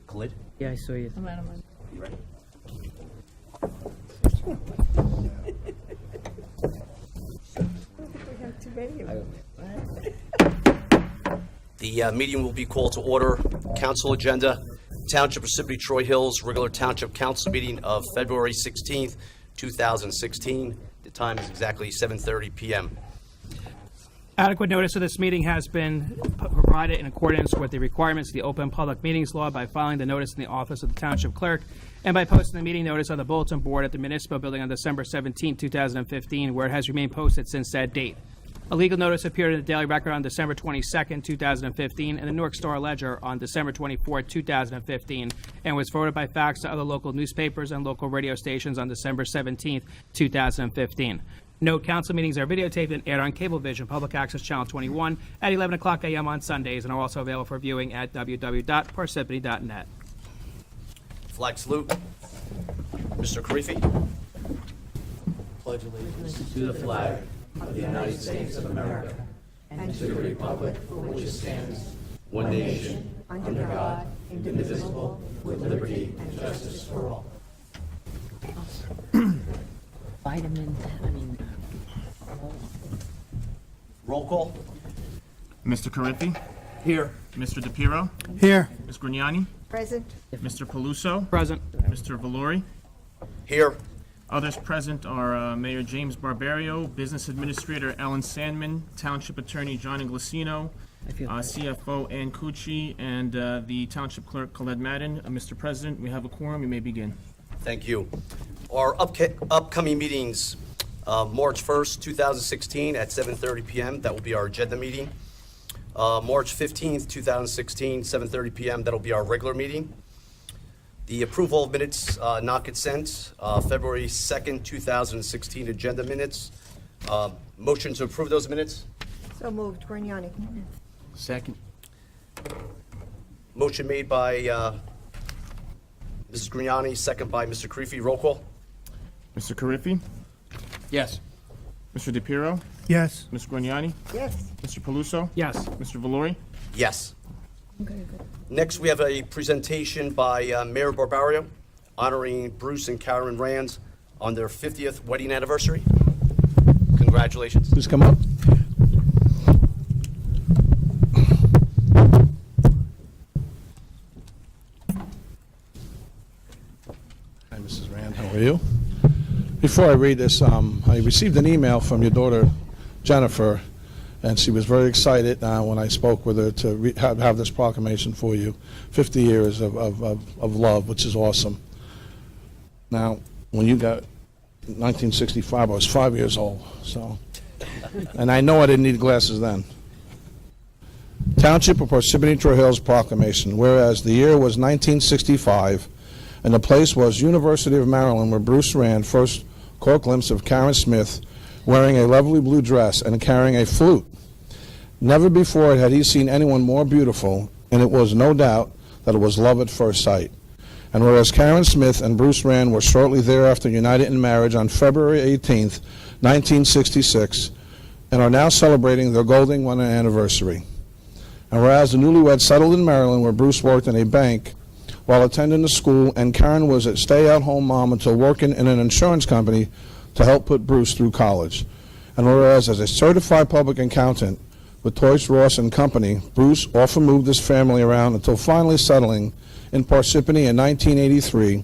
Khalid? Yeah, I saw you. You ready? The meeting will be called to order. Council agenda, Township Parsippany Troy Hills, regular Township Council meeting of February 16th, 2016. The time is exactly 7:30 p.m. Adequate notice of this meeting has been provided in accordance with the requirements of the Open Public Meetings Law by filing the notice in the office of the Township Clerk and by posting the meeting notice on the bulletin board at the Municipal Building on December 17, 2015, where it has remained posted since that date. A legal notice appeared in the Daily Record on December 22, 2015, and the Newark Star Ledger on December 24, 2015, and was forwarded by fax to other local newspapers and local radio stations on December 17, 2015. Note, council meetings are videotaped and aired on Cablevision Public Access Channel 21 at 11 o'clock a.m. on Sundays and are also available for viewing at www.parsippany.net. Flag salute. Mr. Karifi. Pledge allegiance to the flag of the United States of America and to the republic for which it stands, one nation, under God, indivisible, with liberty and justice for all. Roll call. Mr. Carriffy? Here. Mr. DePiero? Here. Ms. Grignani? Present. Mr. Peluso? Present. Mr. Valori? Here. Others present are Mayor James Barbario, Business Administrator Ellen Sandman, Township Attorney John Inglesino, CFO Ann Cucci, and the Township Clerk Colette Madden. Mr. President, we have a quorum. You may begin. Thank you. Our upcoming meetings, March 1st, 2016 at 7:30 p.m. That will be our agenda meeting. March 15th, 2016, 7:30 p.m. That'll be our regular meeting. The approval of minutes, not consent, February 2nd, 2016 agenda minutes. Motion to approve those minutes. So moved. Grignani. Second. Motion made by Mrs. Grignani, second by Mr. Karifi. Roll call. Mr. Carriffy? Yes. Mr. DePiero? Yes. Ms. Grignani? Yes. Mr. Peluso? Yes. Mr. Valori? Yes. Next, we have a presentation by Mayor Barbario honoring Bruce and Karen Rand on their 50th wedding anniversary. Congratulations. Please come up. Hi, Mrs. Rand. How are you? Before I read this, I received an email from your daughter, Jennifer, and she was very excited when I spoke with her to have this proclamation for you. 50 years of love, which is awesome. Now, when you got 1965, I was 5 years old, so, and I know I didn't need glasses then. Township of Parsippany Troy Hills proclamation, whereas the year was 1965, and the place was University of Maryland, where Bruce Rand first caught a glimpse of Karen Smith wearing a lovely blue dress and carrying a flute. Never before had he seen anyone more beautiful, and it was no doubt that it was love at first sight. And whereas Karen Smith and Bruce Rand were shortly thereafter united in marriage on February 18th, 1966, and are now celebrating their golden wedding anniversary. And whereas the newlyweds settled in Maryland, where Bruce worked in a bank while attending the school, and Karen was a stay-at-home mom until working in an insurance company to help put Bruce through college. And whereas as a certified public accountant with Toys Ross and Company, Bruce often moved his family around until finally settling in Parsippany in 1983,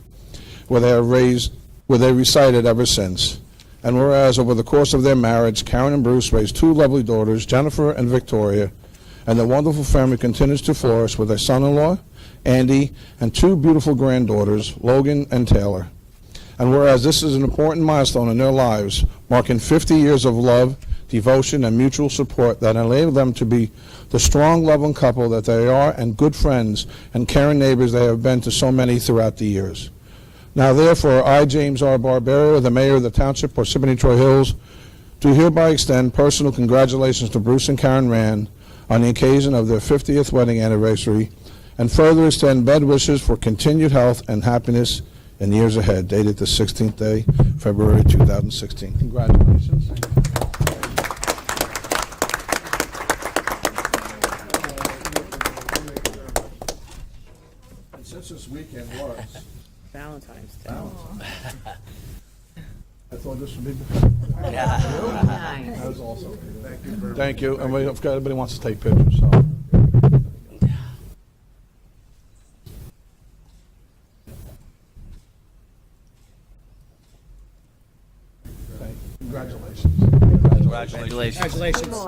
where they resided ever since. And whereas over the course of their marriage, Karen and Bruce raised two lovely daughters, Jennifer and Victoria, and the wonderful family continues to flourish with their son-in-law, Andy, and two beautiful granddaughters, Logan and Taylor. And whereas this is an important milestone in their lives, marking 50 years of love, devotion, and mutual support that enable them to be the strong, loving couple that they are, and good friends and caring neighbors they have been to so many throughout the years. Now, therefore, I, James R. Barbario, the mayor of the Township, Parsippany Troy Hills, do hereby extend personal congratulations to Bruce and Karen Rand on the occasion of their 50th wedding anniversary, and further extend best wishes for continued health and happiness in years ahead, dated the 16th day, February 2016. Congratulations. this weekend was. Valentine's Day. I thought this would be. Nice. That was awesome. Thank you. And we, if everybody wants to take pictures, so. Congratulations. Congratulations. Congratulations.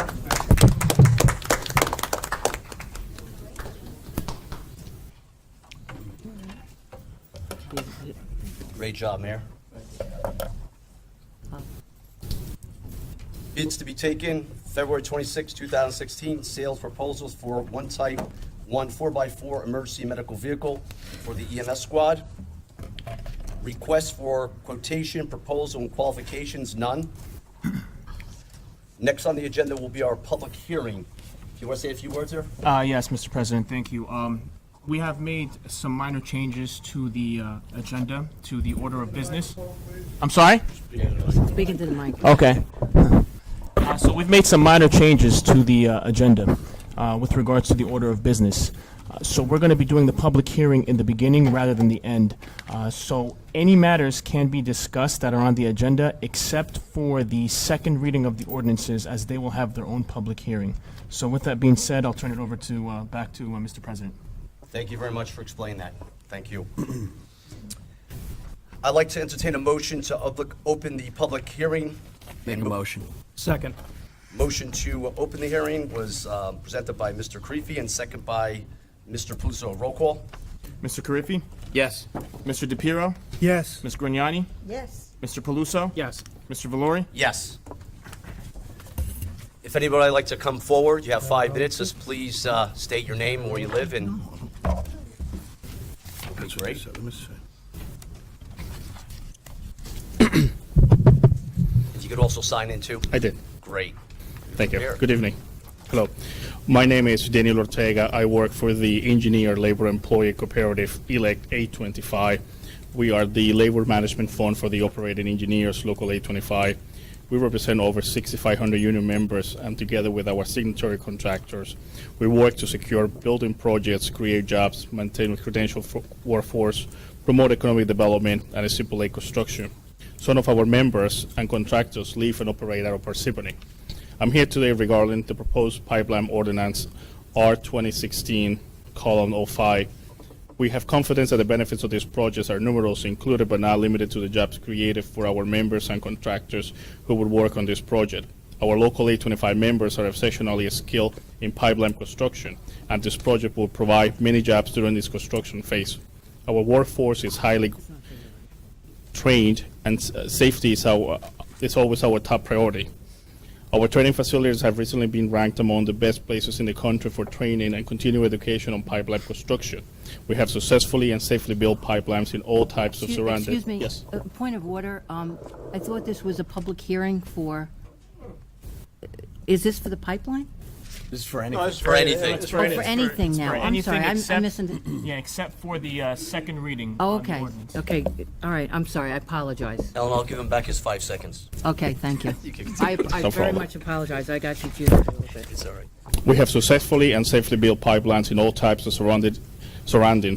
Great job, Mayor. Bids to be taken, February 26, 2016, sales proposals for one type 1 4x4 emergency medical vehicle for the EMS squad. Request for quotation, proposal, and qualifications, none. Next on the agenda will be our public hearing. If you want to say a few words here? Yes, Mr. President, thank you. We have made some minor changes to the agenda, to the order of business. I'm sorry? Speaking to the mic. Okay. So we've made some minor changes to the agenda with regards to the order of business. So we're going to be doing the public hearing in the beginning rather than the end. So any matters can be discussed that are on the agenda except for the second reading of the ordinances, as they will have their own public hearing. So with that being said, I'll turn it over to back to Mr. President. Thank you very much for explaining that. Thank you. I'd like to entertain a motion to open the public hearing. Make a motion. Second. Motion to open the hearing was presented by Mr. Creepy and second by Mr. Puso. Roll call. Mr. Carriffy? Yes. Mr. DePiero? Yes. Ms. Grignani? Yes. Mr. Paluso? Yes. Mr. Valori? Yes. If anybody would like to come forward, you have 5 minutes. Just please state your name and where you live. And okay, great. You could also sign in too. I did. Great. Thank you. Here. Good evening. Hello. My name is Daniel Ortega. I work for the Engineer Labor Employee Cooperative Elect 825. We are the labor management fund for the operating engineers, Local 825. We represent over 6,500 union members, and together with our signatory contractors, we work to secure building projects, create jobs, maintain a credentialed workforce, promote economic development, and stipulate construction. Some of our members and contractors live and operate out of Parsippany. I'm here today regarding the proposed pipeline ordinance R2016:05. We have confidence that the benefits of these projects are numerous, included but not limited to the jobs created for our members and contractors who would work on this project. Our local 825 members are exceptionally skilled in pipeline construction, and this project will provide many jobs during this construction phase. Our workforce is highly trained, and safety is always our top priority. Our training facilities have recently been ranked among the best places in the country for training and continuing education on pipeline construction. We have successfully and safely built pipelines in all types of surrounding. Excuse me. Yes. Point of order. I thought this was a public hearing for. Is this for the pipeline? This is for anything. For anything. For anything now. For I'm anything sorry. I'm except- missing. Yeah, except for the second reading. Oh, on the okay. ordinance. Okay. All right. I'm sorry. I apologize. Ellen, I'll give him back his 5 seconds. Okay. Thank you. You can I No very problem. much apologize. I got confused a little bit. It's all right. We have successfully and safely built pipelines in all types of surroundings,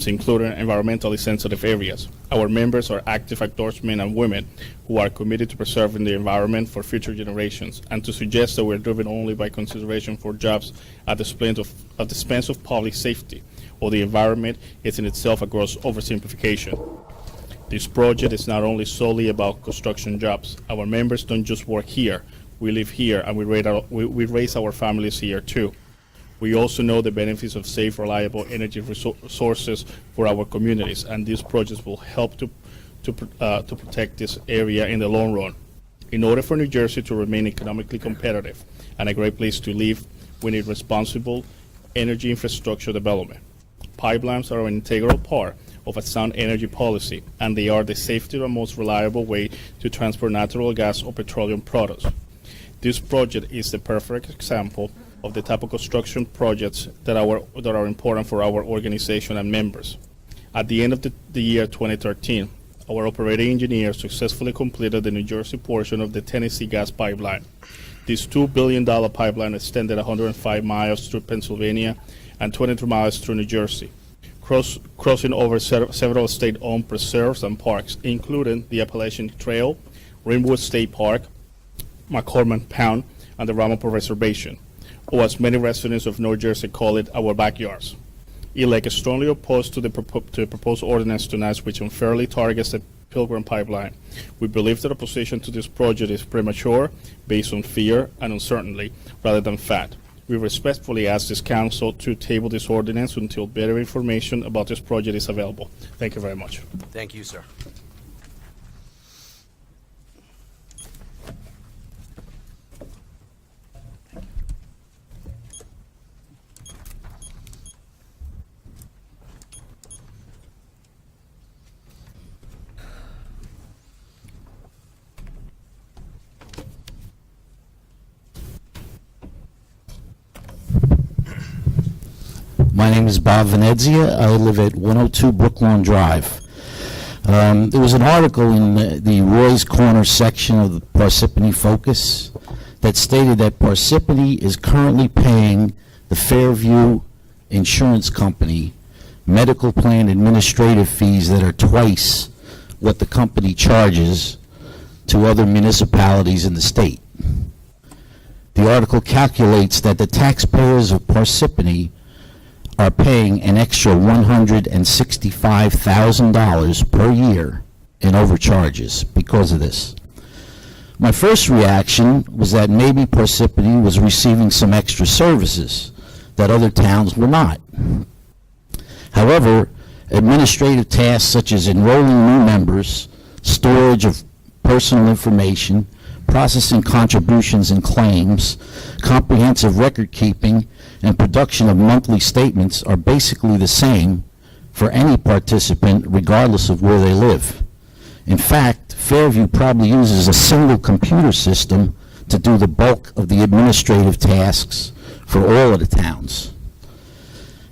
including environmentally sensitive areas. Our members are active outdoorsmen and women who are committed to preserving the environment for future generations, and to suggest that we're driven only by consideration for jobs at the expense of public safety or the environment is in itself a gross oversimplification. This project is not only solely about construction jobs. Our members don't just work here. We live here, and we raise our families here too. We also know the benefits of safe, reliable energy sources for our communities, and these projects will help to protect this area in the long run. In order for New Jersey to remain economically competitive and a great place to live, we need responsible energy infrastructure development. Pipelines are an integral part of a sound energy policy, and they are the safest and most reliable way to transport natural gas or petroleum products. This project is the perfect example of the type of construction projects that are important for our organization and members. At the end of the year 2013, our operating engineers successfully completed the New Jersey portion of the Tennessee gas pipeline. This $2 billion pipeline extended 105 miles through Pennsylvania and 23 miles through New Jersey. crossing over several state-owned preserves and parks, including the Appalachian Trail, Ringwood State Park, McCormick Pound, and the Ramapo Reservation, or as many residents of North Jersey call it, our backyards. ELEC is strongly opposed to the proposed ordinance tonight, which unfairly targets the Pilgrim Pipeline. We believe that opposition to this project is premature, based on fear and uncertainty, rather than fact. We respectfully ask this council to table this ordinance until better information about this project is available. Thank you very much. Thank you, sir. My name is Bob Venezia. I live at 102 Brooklawn Drive. There was an article in the Roy's Corner section of the Parsippany Focus that stated that Parsippany is currently paying the Fairview Insurance Company medical plan administrative fees that are twice what the company charges to other municipalities in the state. The article calculates that the taxpayers of Parsippany are paying an extra $165,000 per year in overcharges because of this. My first reaction was that maybe Parsippany was receiving some extra services that other towns were not. However, administrative tasks such as enrolling new members, storage of personal information, processing contributions and claims, comprehensive record keeping, and production of monthly statements are basically the same for any participant regardless of where they live. In fact, Fairview probably uses a single computer system to do the bulk of the administrative tasks for all of the towns.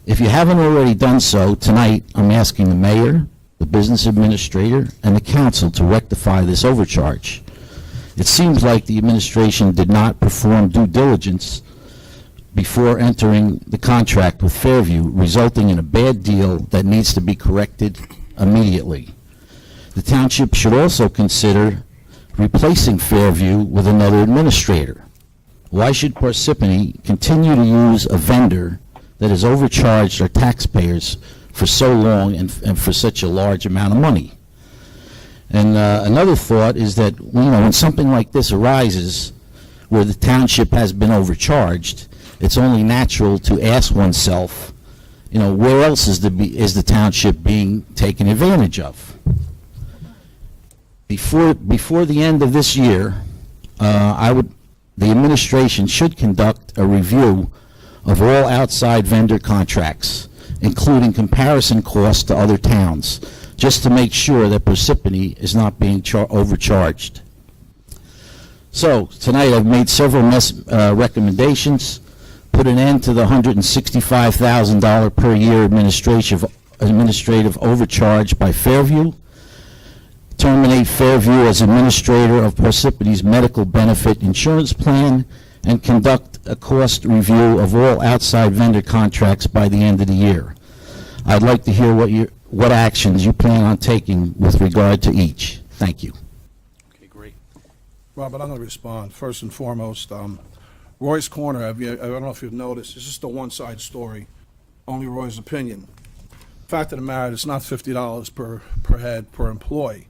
If you haven't already done so, tonight I'm asking the mayor, the business administrator, and the council to rectify this overcharge. It seems like the administration did not perform due diligence before entering the contract with Fairview, resulting in a bad deal that needs to be corrected immediately. The township should also consider replacing Fairview with another administrator. Why should Parsippany continue to use a vendor that has overcharged our taxpayers for so long and for such a large amount of money? And another thought is that, when something like this arises where the township has been overcharged, it's only natural to ask oneself, where else is the township being taken advantage of? Before the end of this year, the administration should conduct a review of all outside vendor contracts, including comparison costs to other towns, just to make sure that Parsippany is not being overcharged. So tonight I've made several recommendations. Put an end to the $165,000 per year administrative overcharge by Fairview. Terminate Fairview as administrator of Parsippany's medical benefit insurance plan, and conduct a cost review of all outside vendor contracts by the end of the year. I'd like to hear what actions you plan on taking with regard to each. Thank you. Okay, great. Robert, I'm going to respond. First and foremost, Roy's Corner, I don't know if you've noticed, it's just a one-side story, only Roy's opinion. Fact of the matter, it's not $50 per head per employee.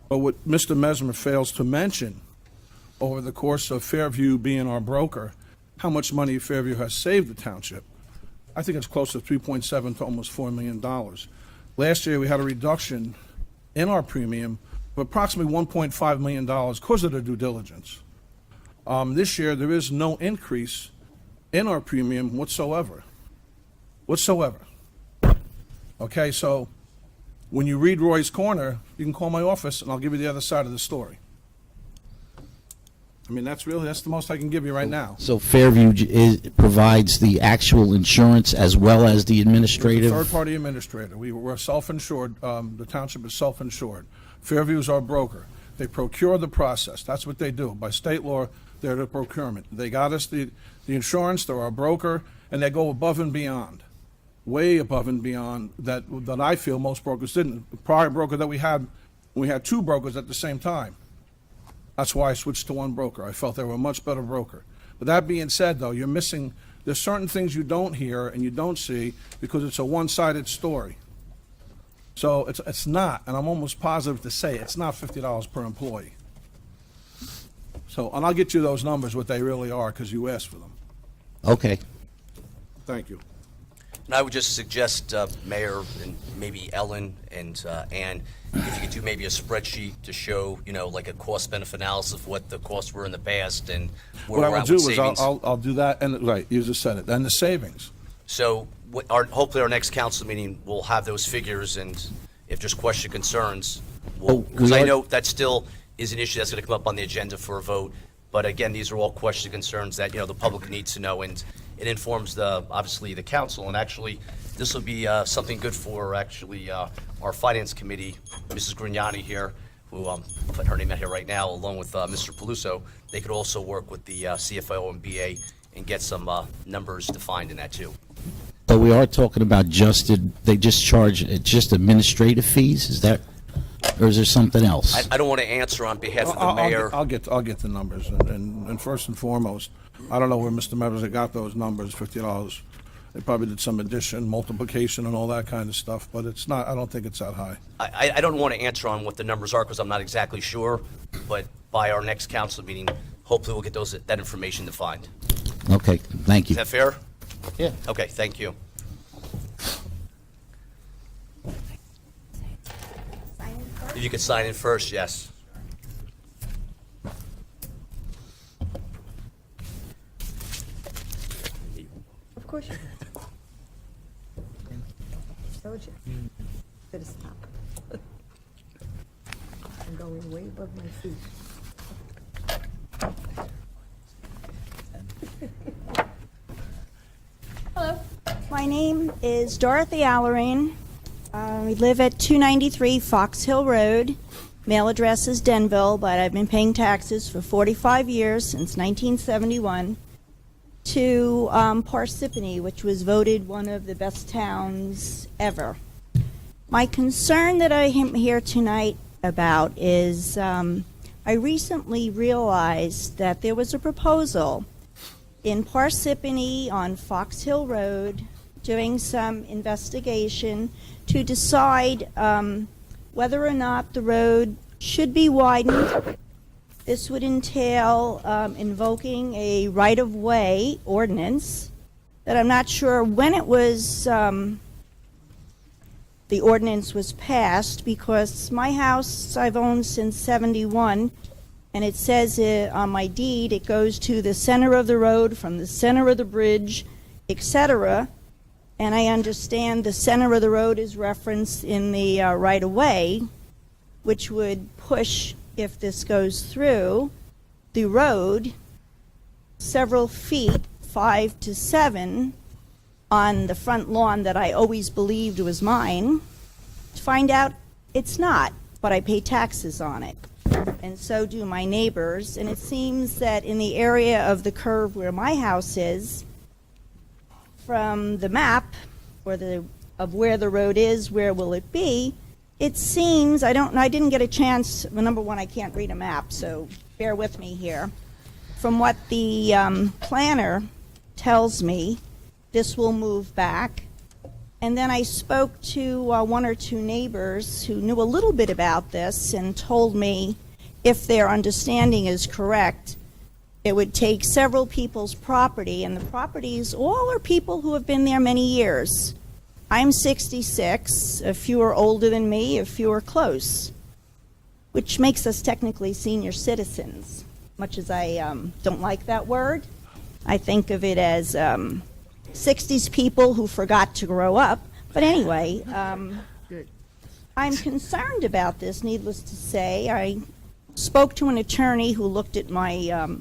But what Mr. Mesmer fails to mention, over the course of Fairview being our broker, how much money Fairview has saved the township. I think it's close to 3.7 to almost $4 million. Last year, we had a reduction in our premium of approximately $1.5 million because of the due diligence. This year, there is no increase in our premium whatsoever. Okay, so when you read Roy's Corner, you can call my office and I'll give you the other side of the story. I mean, that's the most I can give you right now. So Fairview provides the actual insurance as well as the administrative? Third-party administrator. We're self-insured. The township is self-insured. Fairview is our broker. They procure the process. That's what they do. By state law, they're the procurement. They got us the insurance. They're our broker, and they go above and beyond. way above and beyond that I feel most brokers didn't. The prior broker that we had two brokers at the same time. That's why I switched to one broker. I felt they were a much better broker. But that being said, though, there's certain things you don't hear and you don't see because it's a one-sided story. So it's not, and I'm almost positive to say it's not $50 per employee. So, and I'll get you those numbers, what they really are, because you asked for them. Okay. Thank you. And I would just suggest, Mayor, and maybe Ellen and Ann, if you could do maybe a spreadsheet to show, like a cost-benefit analysis of what the costs were in the past and where What I we're will at do with is savings. I'll do that, and right, you just said it, and the savings. So hopefully our next council meeting, we'll have those figures, and if there's question concerns, because I know that still is an issue that's going to come up on the agenda for a vote. But again, these are all question concerns that, the public needs to know, and it informs obviously the council. And actually, this will be something good for our finance committee, Mrs. Grignani here, who put her name out here right now, along with Mr. Peluso. They could also work with the CFO and BA and get some numbers defined in that too. But we are talking about they just charge just administrative fees, is that, or is there something else? I don't want to answer on behalf of the mayor. I'll get the numbers, and first and foremost, I don't know where Mr. Meadows got those numbers, $50. They probably did some addition, multiplication, and all that kind of stuff, but it's not, I don't think it's that high. I don't want to answer on what the numbers are because I'm not exactly sure, but by our next council meeting, hopefully we'll get that information defined. Okay, thank you. Is that fair? Yeah. Okay, thank you. If you could sign in first, yes. Of course you can. Told you. Better stop. I'm going way above my feet. Hello. My name is Dorothy Allerain. We live at 293 Fox Hill Road. Mail address is Denville, but I've been paying taxes for 45 years, since 1971, to Parsippany, which was voted one of the best towns ever. My concern that I am here tonight about is I recently realized that there was a proposal in Parsippany on Fox Hill Road doing some investigation to decide whether or not the road should be widened. This would entail invoking a right-of-way ordinance that I'm not sure when it was, the ordinance was passed, because my house I've owned since '71, and it says on my deed it goes to the center of the road, from the center of the bridge, etc. And I understand the center of the road is referenced in the right-of-way, which would push, if this goes through, the road several feet, 5 to 7, on the front lawn that I always believed was mine, to find out it's not, but I pay taxes on it. And so do my neighbors. And it seems that in the area of the curve where my house is, from the map, or of where the road is, where will it be, it seems, I didn't get a chance, well, number one, I can't read a map, so bear with me here. From what the planner tells me, this will move back. And then I spoke to one or two neighbors who knew a little bit about this and told me, if their understanding is correct, it would take several people's property, and the properties all are people who have been there many years. I'm 66, a few are older than me, a few are close, which makes us technically senior citizens. Much as I don't like that word, I think of it as 60s people who forgot to grow up. But anyway, I'm concerned about this, needless to say. I spoke to an attorney who looked at my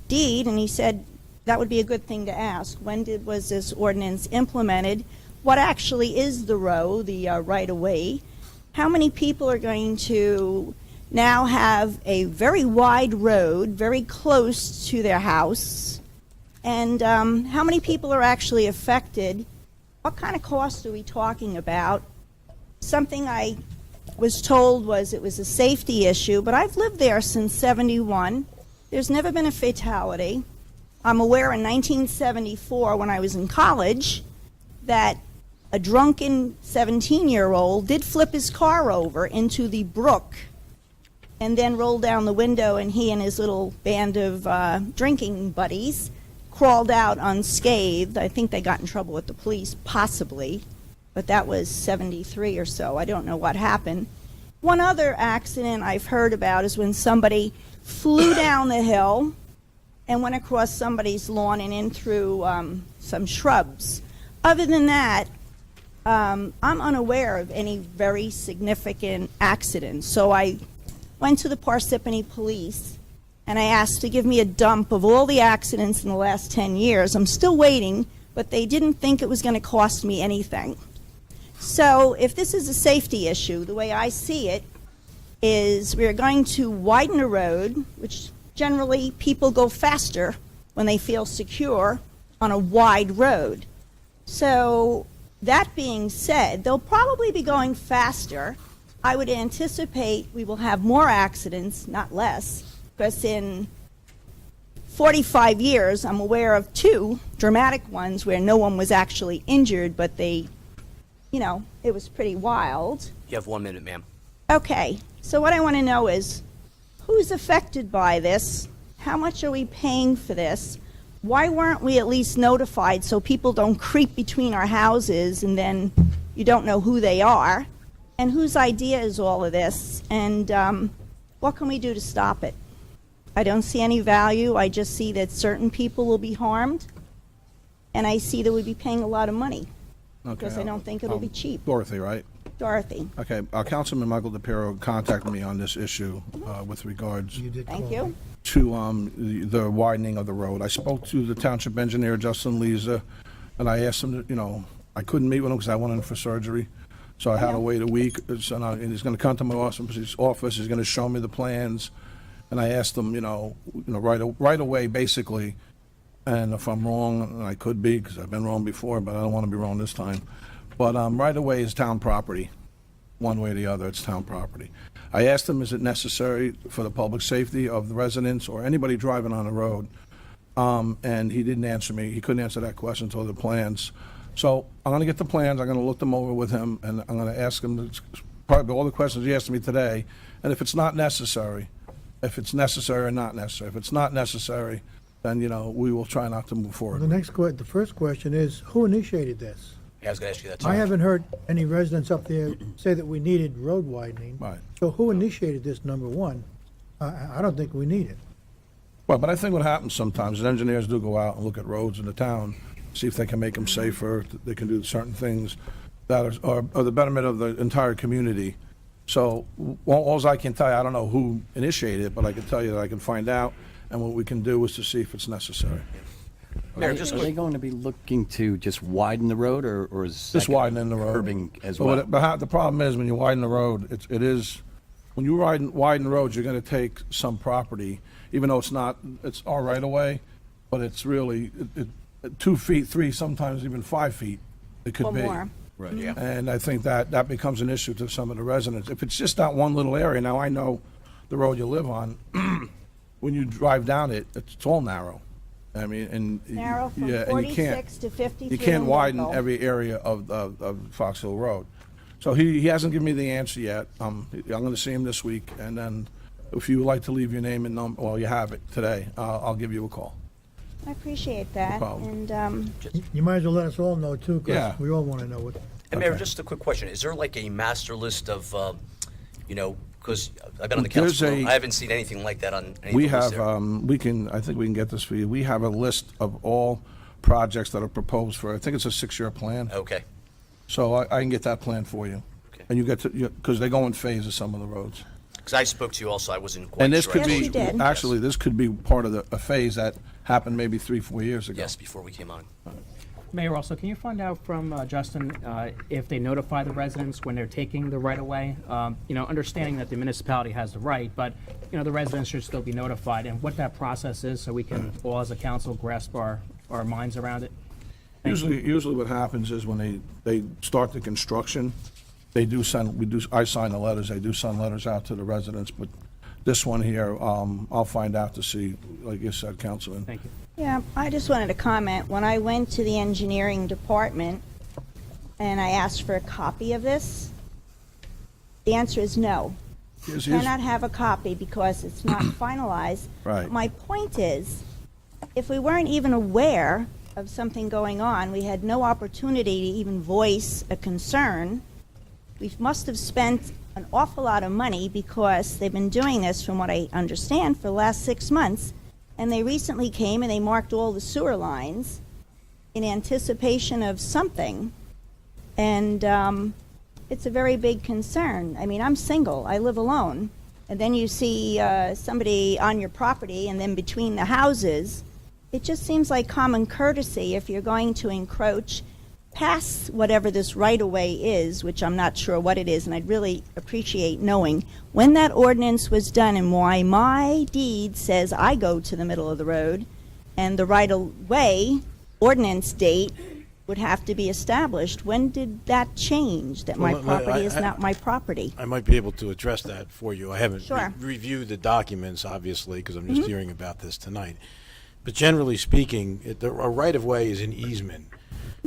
deed, and he said that would be a good thing to ask. When was this ordinance implemented? What actually is the row, the right-of-way? How many people are going to now have a very wide road very close to their house? And how many people are actually affected what kind of cost are we talking about? Something I was told was it was a safety issue, but I've lived there since 71. There's never been a fatality. I'm aware in 1974, when I was in college, that a drunken 17-year-old did flip his car over into the brook and then rolled down the window, and he and his little band of drinking buddies crawled out unscathed. I think they got in trouble with the police, possibly, but that was 73 or so. I don't know what happened. One other accident I've heard about is when somebody flew down the hill and went across somebody's lawn and in through some shrubs. Other than that, I'm unaware of any very significant accidents. So I went to the Parsippany police and I asked to give me a dump of all the accidents in the last 10 years. I'm still waiting, but they didn't think it was going to cost me anything. So if this is a safety issue, the way I see it is we're going to widen a road, which generally people go faster when they feel secure on a wide road. So that being said, they'll probably be going faster. I would anticipate we will have more accidents, not less, because in 45 years, I'm aware of 2 dramatic ones where no one was actually injured, but they, it was pretty wild. You have 1 minute, ma'am. Okay, so what I want to know is, who's affected by this? How much are we paying for this? Why weren't we at least notified so people don't creep between our houses and then you don't know who they are? And whose idea is all of this? And what can we do to stop it? I don't see any value. I just see that certain people will be harmed. And I see that we'll be paying a lot of money. Because I don't think it'll be cheap. Dorothy, right? Dorothy. Okay, Councilman Michael DePiero contacted me on this issue with regards Thank you. to the widening of the road. I spoke to the township engineer, Justin Leza, and I asked him to, I couldn't meet with him because I went in for surgery. So I had to wait a week, and he's going to come to my office, he's going to show me the plans, and I asked him, right away, basically, and if I'm wrong, and I could be, because I've been wrong before, but I don't want to be wrong this time, but right away is town property. One way or the other, it's town property. I asked him, is it necessary for the public safety of the residents or anybody driving on the road? And he didn't answer me. He couldn't answer that question until the plans. So I'm going to get the plans, I'm going to look them over with him, and I'm going to ask him probably all the questions he asked me today, and if it's not necessary, if it's necessary or not necessary. If it's not necessary, then, we will try not to move forward. The first question is, who initiated this? Yeah, I was going to ask you that, too. I haven't heard any residents up there say that we needed road widening. Right. So who initiated this, number one? I don't think we need it. Well, but I think what happens sometimes is engineers do go out and look at roads in the town, see if they can make them safer, they can do certain things that are the betterment of the entire community. So all I can tell you, I don't know who initiated it, but I can tell you that I can find out, and what we can do is to see if it's necessary. Mayor, are they going to be looking to just widen the road, or is Just widening the road. curbing as But well? the problem is, when you widen the road, it is, when you widen the roads, you're going to take some property, even though it's our right of way, but it's really 2 feet, 3, sometimes even 5 feet. It could Or be. more. Right, yeah. And I think that becomes an issue to some of the residents. If it's just that one little area, now I know the road you live on, when you drive down it, it's all narrow. I mean, and Narrow from yeah, and you can't 46 to 53. you can't in widen Lakeville. every area of Fox Hill Road. So he hasn't given me the answer yet. I'm going to see him this week, and then if you would like to leave your name and number, well, you have it today. I'll give you a call. I appreciate that. problem. And You might as well let us all know, too, Yeah. because we all want to know what. And Mayor, Okay. just a quick question. Is there like a master list of, because I've been on the There's council, a- I haven't seen anything like that on any We of the lists have, there. I think we can get this for you. We have a list of all projects that are proposed for, I think it's a 6-year plan. Okay. So I can get that plan for you. Okay. And you get to, because they go in phases, some of the roads. Because I spoke to you also, I wasn't quite And this sure. could Yes, be, you did. actually, this could be part of a phase that happened maybe 3-4 years ago. Yes, before we came on. Mayor, also, can you find out from Justin if they notify the residents when they're taking the right-of-way? Understanding that the municipality has the right, but, the residents should still be notified, and what that process is, so we can all, as a council, grasp our minds around it? Usually what happens is when they start the construction, I sign the letters, they do send letters out to the residents, but this one here, I'll find out to see, like you said, Councilman. Thank you. Yeah, I just wanted to comment. When I went to the engineering department and I asked for a copy of this, the answer is no. Here's- You cannot have a copy because it's not finalized. Right. But my point is, if we weren't even aware of something going on, we had no opportunity to even voice a concern, we must have spent an awful lot of money because they've been doing this, from what I understand, for the last 6 months. And they recently came and they marked all the sewer lines in anticipation of something. And it's a very big concern. I mean, I'm single, I live alone. And then you see somebody on your property and then between the houses. It just seems like common courtesy if you're going to encroach past whatever this right-of-way is, which I'm not sure what it is, and I'd really appreciate knowing when that ordinance was done and why my deed says I go to the middle of the road, and the right-of-way ordinance date would have to be established. When did that change, that my Well, property is not my property? I might be able to address that for you. I haven't Sure. reviewed the documents, obviously, because I'm just hearing about this tonight. But generally speaking, a right-of-way is an easement.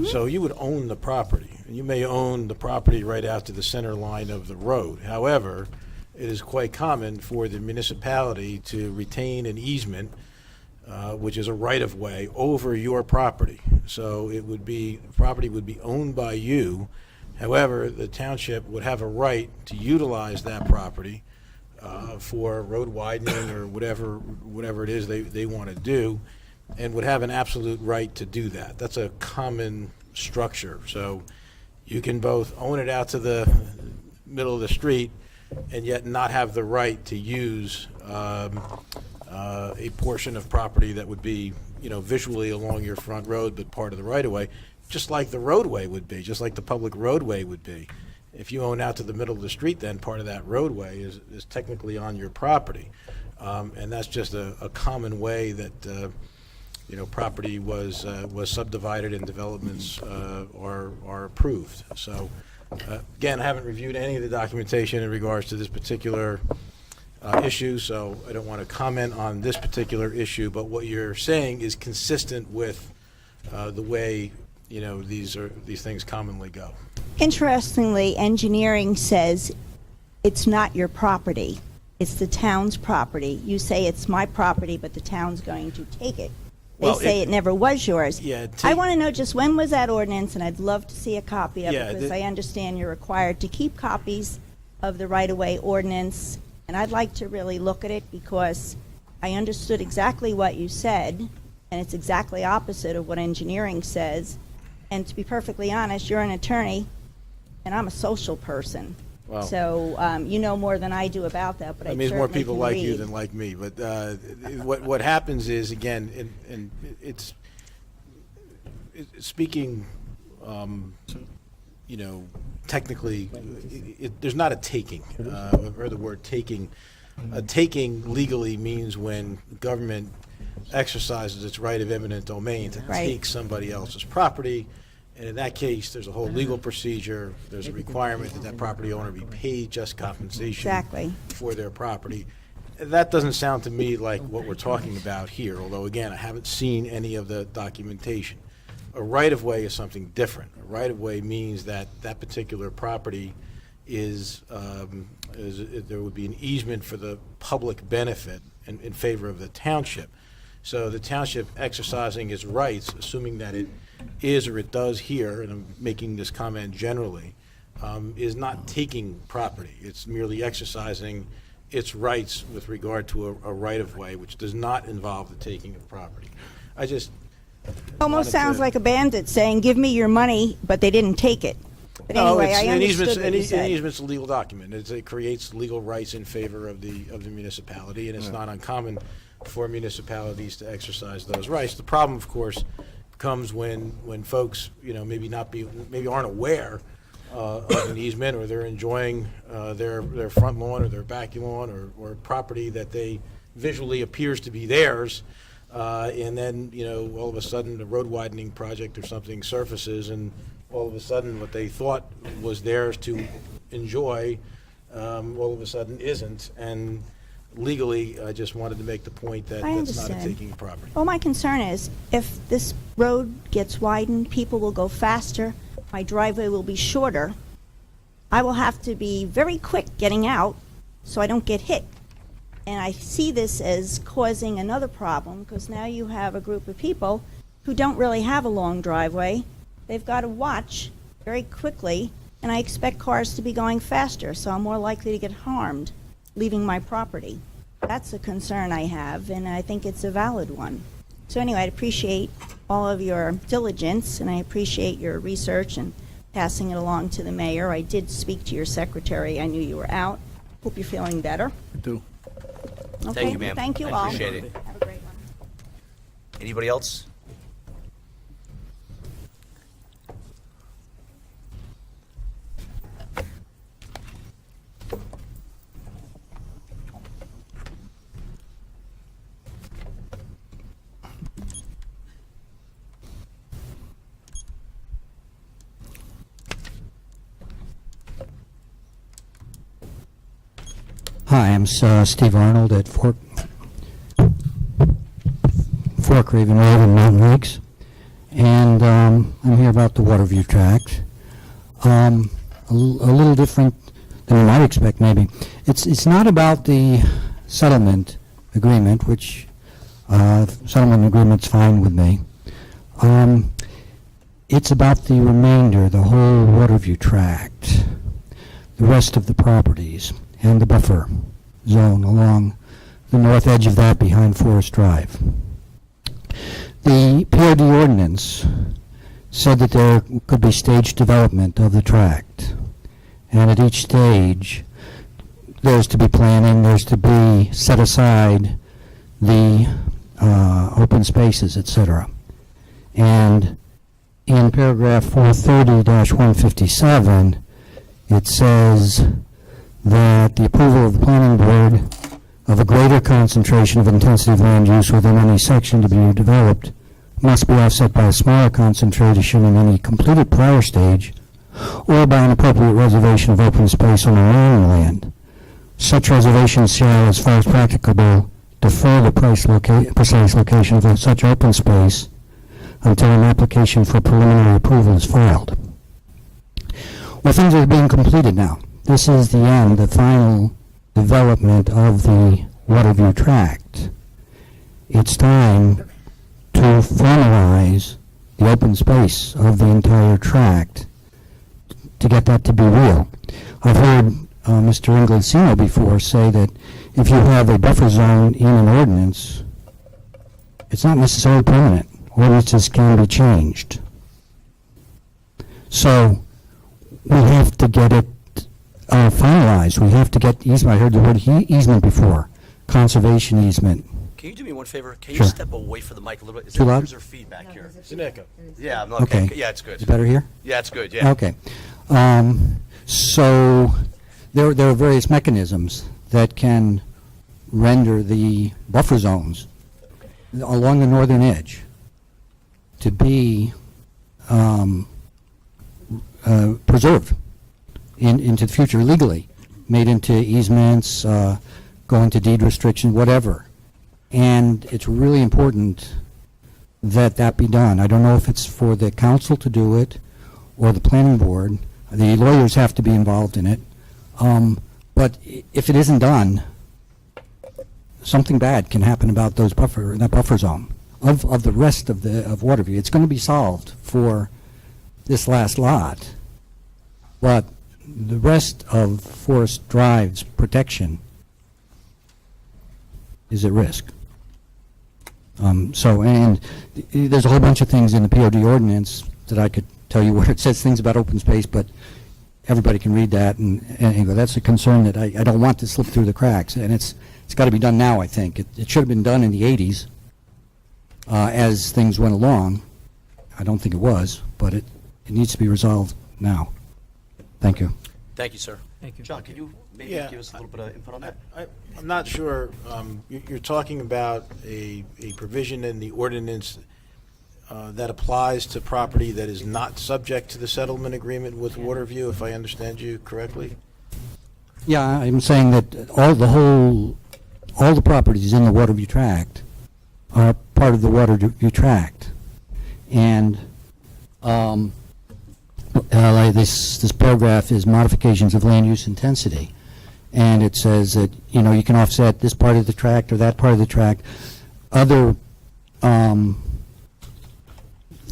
So you would own the property. You may own the property right out to the center line of the road. However, it is quite common for the municipality to retain an easement, which is a right-of-way, over your property. So property would be owned by you. However, the township would have a right to utilize that property for road widening or whatever it is they want to do, and would have an absolute right to do that. That's a common structure. So you can both own it out to the middle of the street and yet not have the right to use a portion of property that would be, visually along your front road, but part of the right-of-way, just like the roadway would be, just like the public roadway would be. If you own out to the middle of the street, then part of that roadway is technically on your property. And that's just a common way that property was subdivided and developments are approved. So, again, I haven't reviewed any of the documentation in regards to this particular issue, so I don't want to comment on this particular issue, but what you're saying is consistent with the way, these things commonly go. Interestingly, engineering says it's not your property. It's the town's property. You say it's my property, but the town's going to take it. They say it never was yours. Yeah, I want to know just when was that ordinance, and I'd love to see a copy of Yeah, it, because I understand you're required to keep copies of the right-of-way ordinance, and I'd like to really look at it because I understood exactly what you said, and it's exactly opposite of what engineering says. And to be perfectly honest, you're an attorney, and I'm a social person. Wow. So you know more than I do about that, but I That means more certainly people can like you read. than like me. But what happens is, again, and it's speaking, technically, there's not a taking. I've heard the word taking. A taking legally means when government exercises its right of eminent domain to Right. take somebody else's property. And in that case, there's a whole legal procedure. There's a requirement that property owner be paid just compensation Exactly. for their property. That doesn't sound to me like what we're talking about here, although, again, I haven't seen any of the documentation. A right-of-way is something different. A right-of-way means that that particular property there would be an easement for the public benefit in favor of the township. So the township exercising its rights, assuming that it is or it does here, and I'm making this comment generally, is not taking property. It's merely exercising its rights with regard to a right-of-way, which does not involve the taking of property. I just Almost wanted sounds to- like a bandit saying, "Give me your money," but they didn't take it. But No, anyway, it's, I an understood easement's, what an you e- said. an easement's a legal document. It creates legal rights in favor of the municipality, and it's not uncommon for municipalities to exercise those rights. The problem, of course, comes when folks, maybe aren't aware of an easement, or they're enjoying their front lawn or their back lawn or property that they visually appears to be theirs, and then, all of a sudden, the road widening project or something surfaces, and all of a sudden, what they thought was theirs to enjoy, all of a sudden isn't. And legally, I just wanted to make the point that I that's not a understand. taking of property. Well, my concern is if this road gets widened, people will go faster, my driveway will be shorter. I will have to be very quick getting out so I don't get hit. And I see this as causing another problem because now you have a group of people who don't really have a long driveway. They've got to watch very quickly, and I expect cars to be going faster, so I'm more likely to get harmed leaving my property. That's a concern I have, and I think it's a valid one. So anyway, I appreciate all of your diligence, and I appreciate your research and passing it along to the mayor. I did speak to your secretary. I knew you were out. Hope you're feeling better. I do. Okay? Thank you, ma'am. Thank you I all. appreciate it. Have a great one. Anybody else? Hi, I'm Steve Arnold at Fork Raven Road in Mountain Lakes, and I'm here about the Waterview Tract. A little different than you might expect, maybe. It's not about the settlement agreement, which settlement agreement's fine with me. It's about the remainder, the whole Waterview Tract, the rest of the properties, and the buffer zone along the north edge of that behind Forest Drive. The POD ordinance said that there could be staged development of the tract, and at each stage there's to be planning, there's to be set aside the open spaces, etc. And in paragraph 430-157, it says that the approval of the planning board of a greater concentration of intensity of land use within any section to be developed must be offset by a smaller concentration in any completed prior stage or by an appropriate reservation of open space on the remaining land. Such reservations shall, as far as practicable, defer the precise location of such open space until an application for preliminary approval is filed. Well, things are being completed now. This is the end, the final development of the Waterview Tract. It's time to formalize the open space of the entire tract to get that to be real. I've heard Mr. Inglesino before say that if you have a buffer zone in an ordinance, it's not necessarily permanent. Ordinances can be changed. So we have to get it finalized. We have to get easement. I heard the word easement before. Conservation easement. Can you do me one favor? Can Sure. you step away from the mic a little bit? Too loud? Is there feedback here? It's an echo. Yeah, I'm Okay. Yeah, it's good. Is it better here? Yeah, it's good, yeah. Okay. So there are various mechanisms that can render the buffer zones along the northern edge to be preserved into the future legally, made into easements, go into deed restriction, whatever. And it's really important that that be done. I don't know if it's for the council to do it or the planning board. The lawyers have to be involved in it. But if it isn't done, something bad can happen about that buffer zone of the rest of Waterview. It's going to be solved for this last lot, but the rest of Forest Drive's protection is at risk. And there's a whole bunch of things in the POD ordinance that I could tell you where it says things about open space, but everybody can read that, and that's a concern that I don't want to slip through the cracks, and it's got to be done now, I think. It should have been done in the 80s as things went along. I don't think it was, but it needs to be resolved now. Thank you. Thank you, sir. Thank you. John, can you maybe Yeah, give us a little bit of input on that? I'm not sure, you're talking about a provision in the ordinance that applies to property that is not subject to the settlement agreement with Waterview, if I understand you correctly? Yeah, I'm saying that all the properties in the Waterview Tract are part of the Waterview Tract. And like this paragraph is modifications of land use intensity. And it says that, you can offset this part of the tract or that part of the tract. Other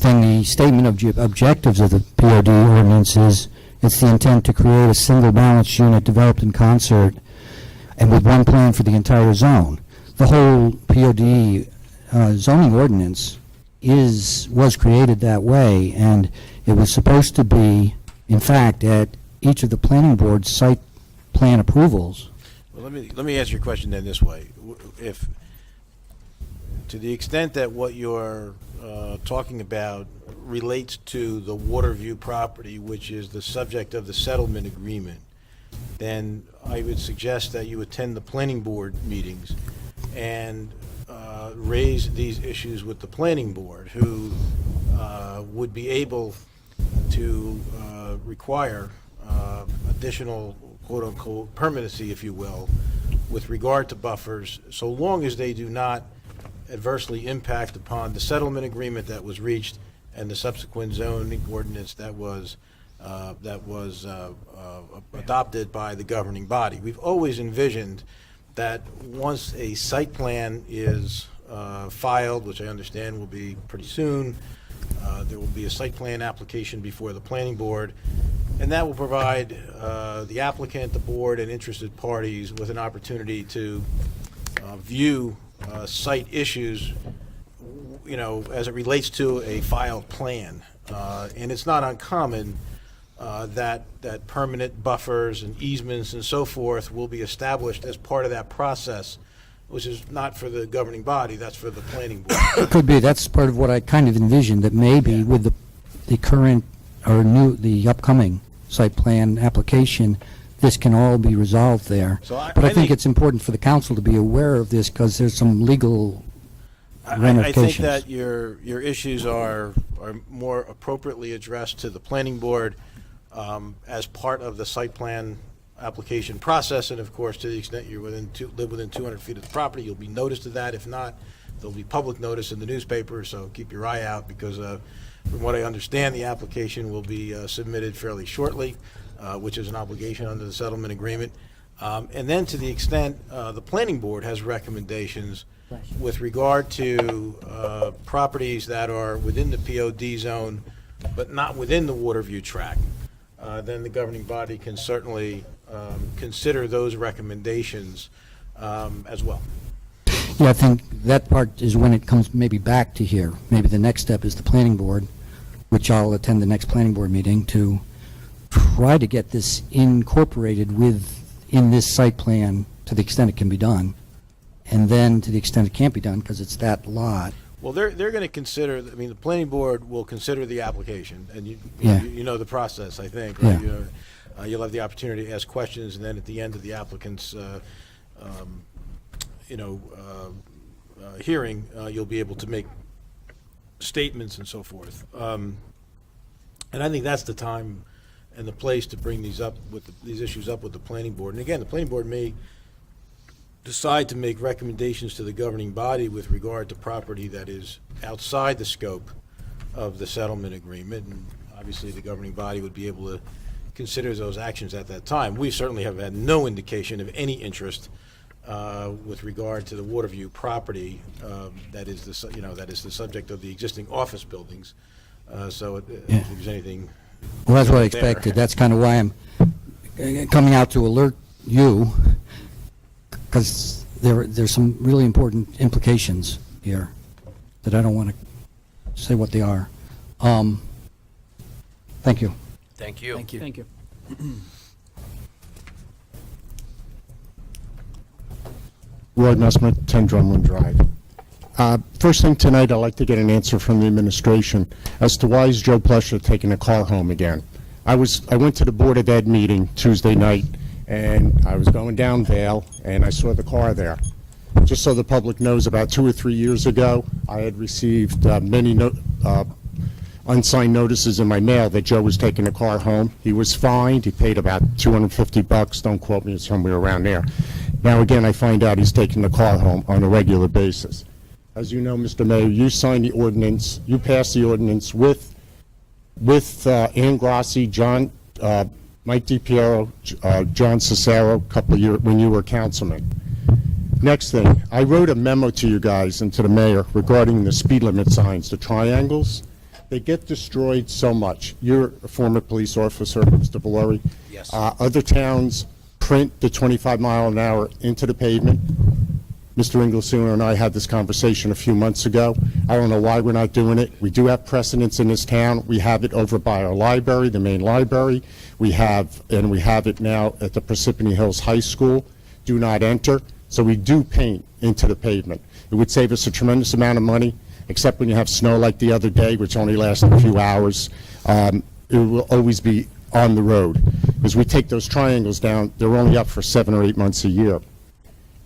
the statement of objectives of the POD ordinance is it's the intent to create a single balance unit developed in concert and with one plan for the entire zone. The whole POD zoning ordinance was created that way, and it was supposed to be, in fact, at each of the planning board's site plan approvals. Well, let me ask your question then this way. If, to the extent that what you're talking about relates to the Waterview property, which is the subject of the settlement agreement, then I would suggest that you attend the planning board meetings and raise these issues with the planning board, who would be able to require additional quote-unquote permanency, if you will, with regard to buffers, so long as they do not adversely impact upon the settlement agreement that was reached and the subsequent zoning ordinance that was adopted by the governing body. We've always envisioned that once a site plan is filed, which I understand will be pretty soon, there will be a site plan application before the planning board, and that will provide the applicant, the board, and interested parties with an opportunity to view site issues, as it relates to a filed plan. And it's not uncommon that permanent buffers and easements and so forth will be established as part of that process, which is not for the governing body, that's for the planning board. It could be. That's part of what I kind of envisioned, that maybe with the current or the upcoming site plan application, this can all be resolved there. But I think it's important for the council to be aware of this because there's some legal ramifications. I think that your issues are more appropriately addressed to the planning board as part of the site plan application process, and of course, to the extent you live within 200 feet of the property, you'll be noticed of that. If not, there'll be public notice in the newspaper, so keep your eye out, because from what I understand, the application will be submitted fairly shortly, which is an obligation under the settlement agreement. And then to the extent the planning board has recommendations with regard to properties that are within the POD zone but not within the Waterview tract, then the governing body can certainly consider those recommendations as well. Yeah, I think that part is when it comes maybe back to here. Maybe the next step is the planning board, which I'll attend the next planning board meeting to try to get this incorporated in this site plan to the extent it can be done, and then to the extent it can't be done because it's that lot. Well, they're going to consider, the planning board will consider the application, and you know the process, I think, right? Yeah. You'll have the opportunity to ask questions, and then at the end of the applicant's hearing, you'll be able to make statements and so forth. And I think that's the time and the place to bring these issues up with the planning board. And again, the planning board may decide to make recommendations to the governing body with regard to property that is outside the scope of the settlement agreement, and obviously the governing body would be able to consider those actions at that time. We certainly have had no indication of any interest with regard to the Waterview property that is the subject of the existing office buildings. So if there's anything. Well, that's what I expected. That's kind of why I'm coming out to alert you, because there's some really important implications here that I don't want to say what they are. Thank you. Thank you. Thank you. Thank you. Roy Nesmith, 10 Drumlin Drive. First thing tonight, I'd like to get an answer from the administration as to why is Joe Plesher taking a car home again. I went to the Board of Ed meeting Tuesday night, and I was going down Vale, and I saw the car there. Just so the public knows, about 2 or 3 years ago, I had received many unsigned notices in my mail that Joe was taking the car home. He was fined. He paid about $250. Don't quote me, it's somewhere around there. Now again, I find out he's taking the car home on a regular basis. As you know, Mr. Mayor, you signed the ordinance, you passed the ordinance with Ann Grassi, John, Mike DiPiero, John Cicero, a couple of years when you were councilman. Next thing, I wrote a memo to you guys and to the mayor regarding the speed limit signs, the triangles. They get destroyed so much. You're a former police officer, Mr. Valori. Yes. Other towns print the 25 mile an hour into the pavement. Mr. Inglesino and I had this conversation a few months ago. I don't know why we're not doing it. We do have precedents in this town. We have it over by our library, the main library. We have it now at the Parsippany Hills High School. Do not enter. So we do paint into the pavement. It would save us a tremendous amount of money, except when you have snow like the other day, which only lasted a few hours. It will always be on the road. As we take those triangles down, they're only up for 7 or 8 months a year.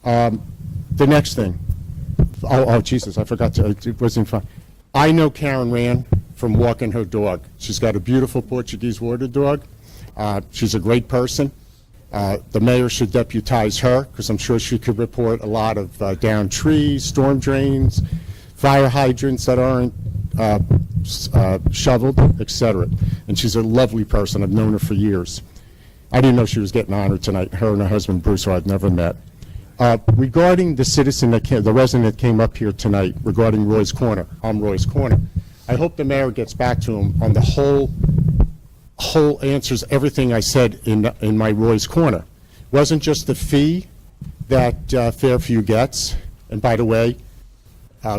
The next thing, oh Jesus, I forgot to, it wasn't fun. I know Karen Rand from walking her dog. She's got a beautiful Portuguese water dog. She's a great person. The mayor should deputize her, because I'm sure she could report a lot of downed trees, storm drains, fire hydrants that aren't shoveled, etc. And she's a lovely person. I've known her for years. I didn't know she was getting honored tonight, her and her husband Bruce, who I've never met. Regarding the citizen the resident that came up here tonight regarding Roy's Corner, on Roy's Corner, I hope the mayor gets back to him on the whole answers everything I said in my Roy's Corner. It wasn't just the fee that Fairview gets, and by the way,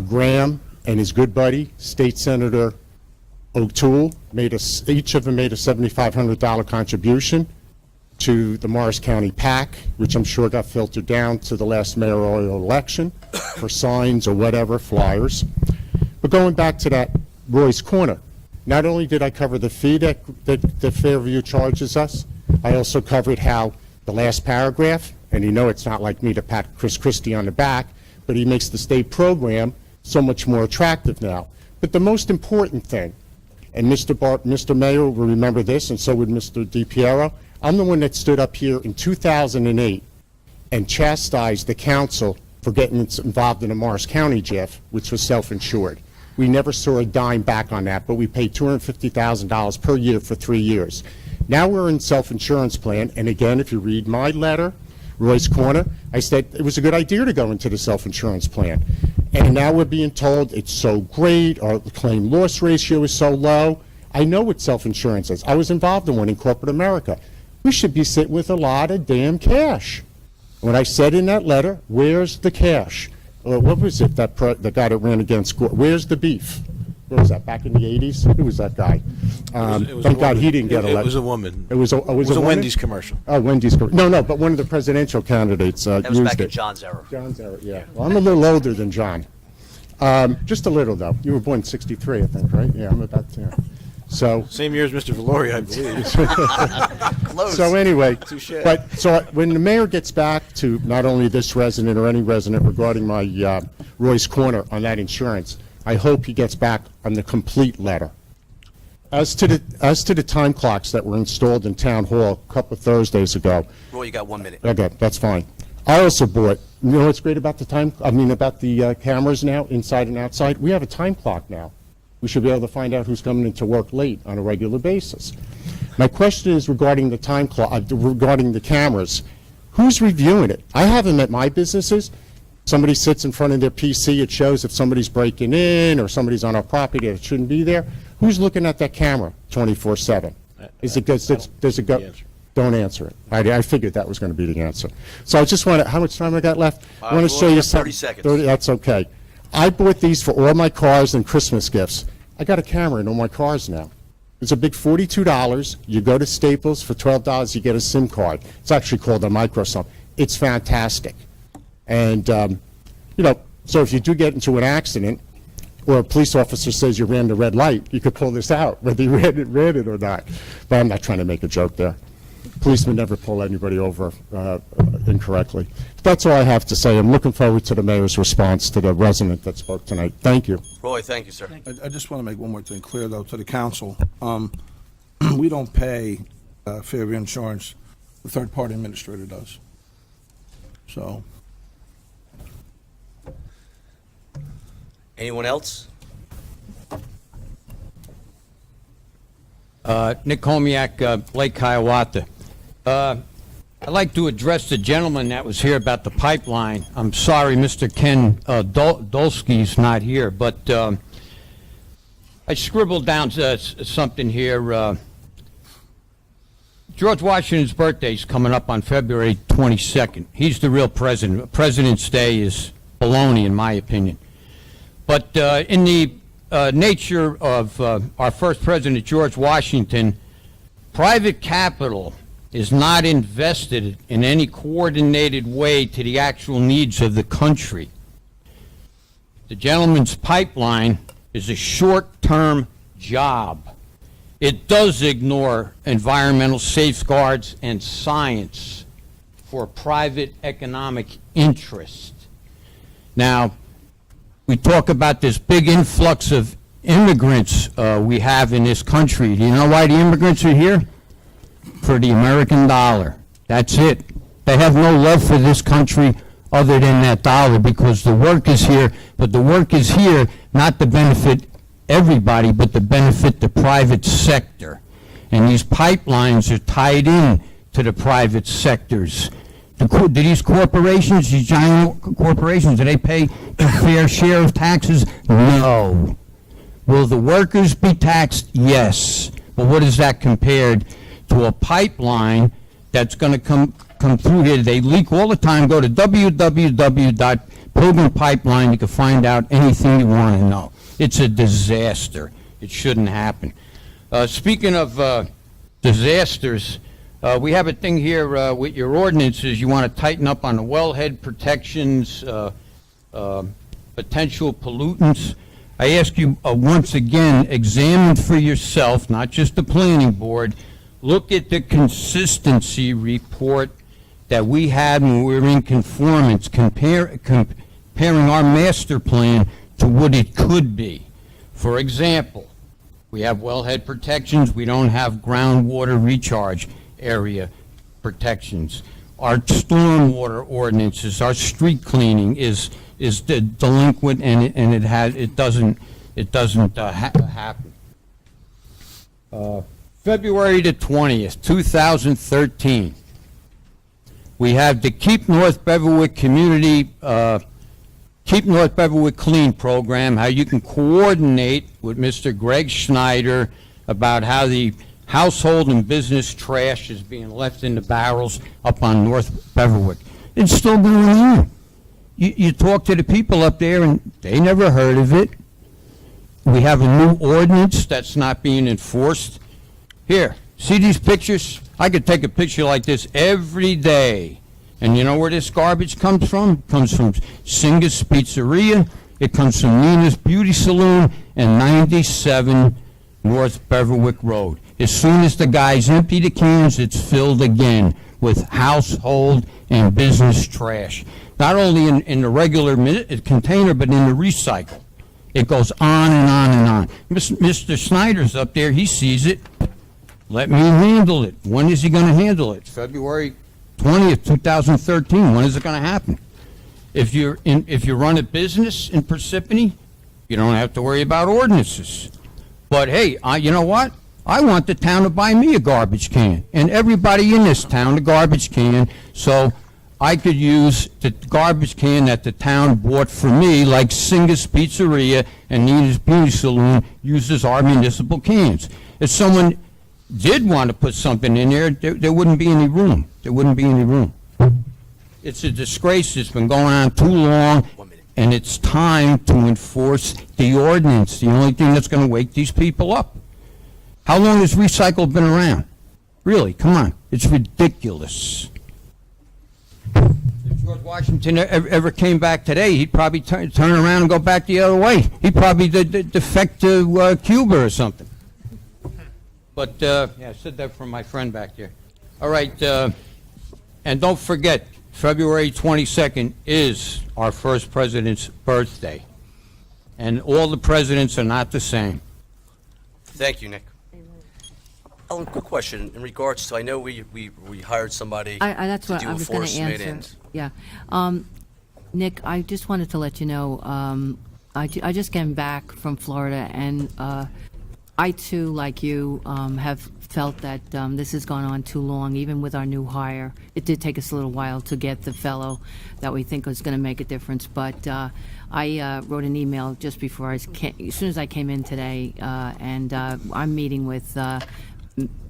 Graham and his good buddy, State Senator O'Toole, each of them made a $7,500 contribution to the Morris County PAC, which I'm sure got filtered down to the last mayoral election for signs or whatever, flyers. But going back to that Roy's Corner, not only did I cover the fee that Fairview charges us, I also covered how the last paragraph, and you know it's not like me to pat Chris Christie on the back, but he makes the state program so much more attractive now. But the most important thing, and Mr. Mayor will remember this, and so would Mr. DiPiero, I'm the one that stood up here in 2008 and chastised the council for getting involved in a Morris County JIF, which was self-insured. We never saw a dime back on that, but we paid $250,000 per year for 3 years. Now we're in self-insurance plan, and again, if you read my letter, Roy's Corner, I said it was a good idea to go into the self-insurance plan. And now we're being told it's so great, our claim loss ratio is so low. I know what self-insurance is. I was involved in one in corporate America. We should be sitting with a lot of damn cash. When I said in that letter, where's the cash? What was it, the guy that ran against Gore? Where's the beef? What was that, back in the 80s? Who was that guy? Thank God he didn't get elected. It was a woman. It was a Wendy's commercial. Oh, Wendy's commercial. No, but one of the presidential candidates That was used back in it. John's era. John's era, yeah. Well, I'm a little older than John. Just a little, though. You were born in 63, I think, right? Yeah, I'm about, yeah. So Same year as Mr. Valori, I believe. Close. So anyway, Touché. but so when the mayor gets back to not only this resident or any resident regarding my Roy's Corner on that insurance, I hope he gets back on the complete letter. As to the time clocks that were installed in Town Hall a couple of Thursdays ago. Roy, you got 1 minute. Okay, that's fine. I also bought, you know what's great about about the cameras now, inside and outside? We have a time clock now. We should be able to find out who's coming into work late on a regular basis. My question is regarding the time clock, regarding the cameras. Who's reviewing it? I have them at my businesses. Somebody sits in front of their PC, it shows if somebody's breaking in or somebody's on our property that shouldn't be there. Who's looking at that camera 24/7? Does it go? Don't answer it. I figured that was going to be the answer. So I just want to, how much time I got left? I want to show you something. 30 seconds. 30, that's okay. I bought these for all my cars and Christmas gifts. I got a camera in all my cars now. It's a big $42. You go to Staples for $12, you get a SIM card. It's actually called a micro SIM. It's fantastic. And, so if you do get into an accident, or a police officer says you ran the red light, you could pull this out, whether you ran it or not. But I'm not trying to make a joke there. Policemen never pull anybody over incorrectly. That's all I have to say. I'm looking forward to the mayor's response to the resident that spoke tonight. Thank you. Roy, thank you, sir. I just want to make one more thing clear, though, to the council. We don't pay fair insurance. The third-party administrator does. So, Anyone else? Nick Homiak, Lake Hiawatha. I'd like to address the gentleman that was here about the pipeline. I'm sorry, Mr. Ken Dolsky's not here, but I scribbled down something here. George Washington's birthday is coming up on February 22nd. He's the real president. President's Day is baloney, in my opinion. But in the nature of our first president, George Washington, private capital is not invested in any coordinated way to the actual needs of the country. The gentleman's pipeline is a short-term job. It does ignore environmental safeguards and science for private economic interest. Now, we talk about this big influx of immigrants we have in this country. Do you know why the immigrants are here? For the American dollar. That's it. They have no love for this country other than that dollar, because the work is here, but the work is here not to benefit everybody, but to benefit the private sector. And these pipelines are tied in to the private sectors. Do these corporations, these giant corporations, do they pay a fair share of taxes? No. Will the workers be taxed? Yes. But what is that compared to a pipeline that's going to come through here? They leak all the time. Go to www.pilgrimpipeline. You can find out anything you want to know. It's a disaster. It shouldn't happen. Speaking of disasters, we have a thing here with your ordinances. You want to tighten up on the wellhead protections, potential pollutants. I ask you once again, examine for yourself, not just the planning board. Look at the consistency report that we had when we were in conformance, comparing our master plan to what it could be. For example, we have wellhead protections. We don't have groundwater recharge area protections. Our stormwater ordinances, our street cleaning is delinquent, and it doesn't happen. February the 20th, 2013. We have the Keep North Beverwick Community Keep North Beverwick Clean program, how you can coordinate with Mr. Greg Schneider about how the household and business trash is being left in the barrels up on North Beverwick. It's still going on. You talk to the people up there and they never heard of it. We have a new ordinance that's not being enforced. Here, see these pictures? I could take a picture like this every day. And you know where this garbage comes from? It comes from Singus Pizzeria. It comes from Nina's Beauty Salon and 97 North Beverwick Road. As soon as the guys empty the cans, it's filled again with household and business trash. Not only in the regular container, but in the recycle. It goes on and on and on. Mr. Snyder's up there. He sees it. Let me handle it. When is he going to handle it? February 20th, 2013. When is it going to happen? If you run a business in Parsippany, you don't have to worry about ordinances. But hey, you know what? I want the town to buy me a garbage can, and everybody in this town a garbage can, so I could use the garbage can that the town bought for me, like Singus Pizzeria and Nina's Beauty Salon uses our municipal cans. If someone did want to put something in there wouldn't be any room. There wouldn't be any room. It's a disgrace. It's been going on too long, and it's time to enforce the ordinance. The only thing that's going to wake these people up. How long has recycle been around? Really, come on. It's ridiculous. There's George Washington ever came back today, he'd probably turn around and go back the other way. He'd probably defect to Cuba or something. But, yeah, I said that from my friend back there. All right, and don't forget, February 22nd is our first president's birthday. And all the presidents are not the same. Thank you, Nick. Ellen, quick question in regards to, I know we hired somebody That's to what do I was going to enforcement answer. and Yeah. Nick, I just wanted to let you know, I just came back from Florida, and I, too, like you, have felt that this has gone on too long, even with our new hire. It did take us a little while to get the fellow that we think was going to make a difference, but I wrote an email just before as soon as I came in today, and I'm meeting with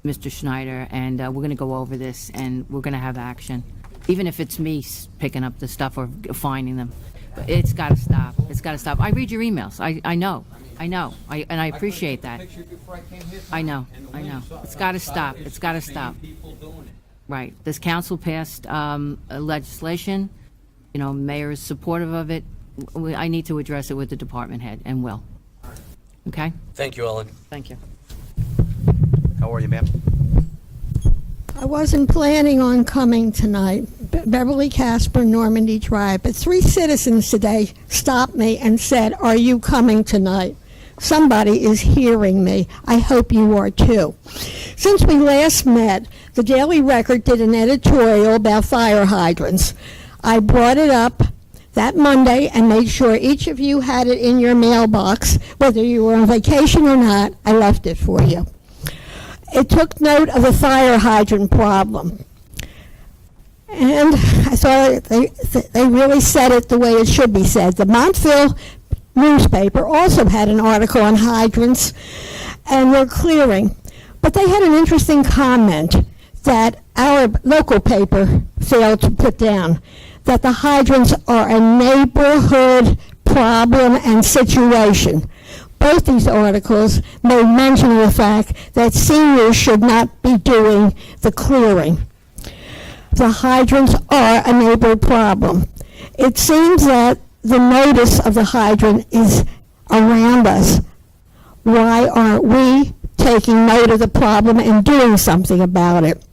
Mr. Schneider, and we're going to go over this, and we're going to have action, even if it's me picking up the stuff or finding them. But it's got to stop. It's got to stop. I read your emails. I know. And I appreciate that. I know. It's got to stop. It's got to stop. Right. This council passed legislation. You know, mayor is supportive of it. I need to address it with the department head, and will. Okay? thank you, Ellen. Thank you. How are you, ma'am? I wasn't planning on coming tonight. Beverly Casper, Normandy Drive, but 3 citizens today stopped me and said, "Are you coming tonight?" Somebody is hearing me. I hope you are too. Since we last met, the Daily Record did an editorial about fire hydrants. I brought it up that Monday and made sure each of you had it in your mailbox. Whether you were on vacation or not, I left it for you. It took note of the fire hydrant problem. And I thought they really said it the way it should be said. The Montville newspaper also had an article on hydrants and their clearing. But they had an interesting comment that our local paper failed to put down, that the hydrants are a neighborhood problem and situation. Both these articles made mention of the fact that seniors should not be doing the clearing. The hydrants are a neighborhood problem. It seems that the notice of the hydrant is around us. Why aren't we taking note of the problem and doing something about it?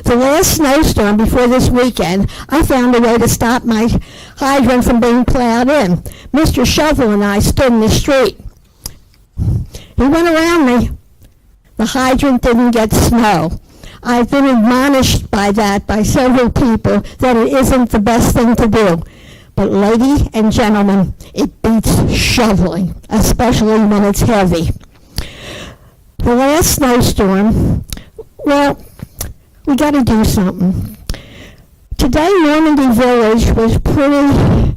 The last snowstorm before this weekend, I found a way to stop my hydrant from being plowed in. Mr. Shovel and I stood in the street. He went around me. The hydrant didn't get snow. I've been admonished by that by several people that it isn't the best thing to do. But ladies and gentlemen, it beats shoveling, especially when it's heavy. The last snowstorm, well, we got to do something. Today, Normandy Village was pretty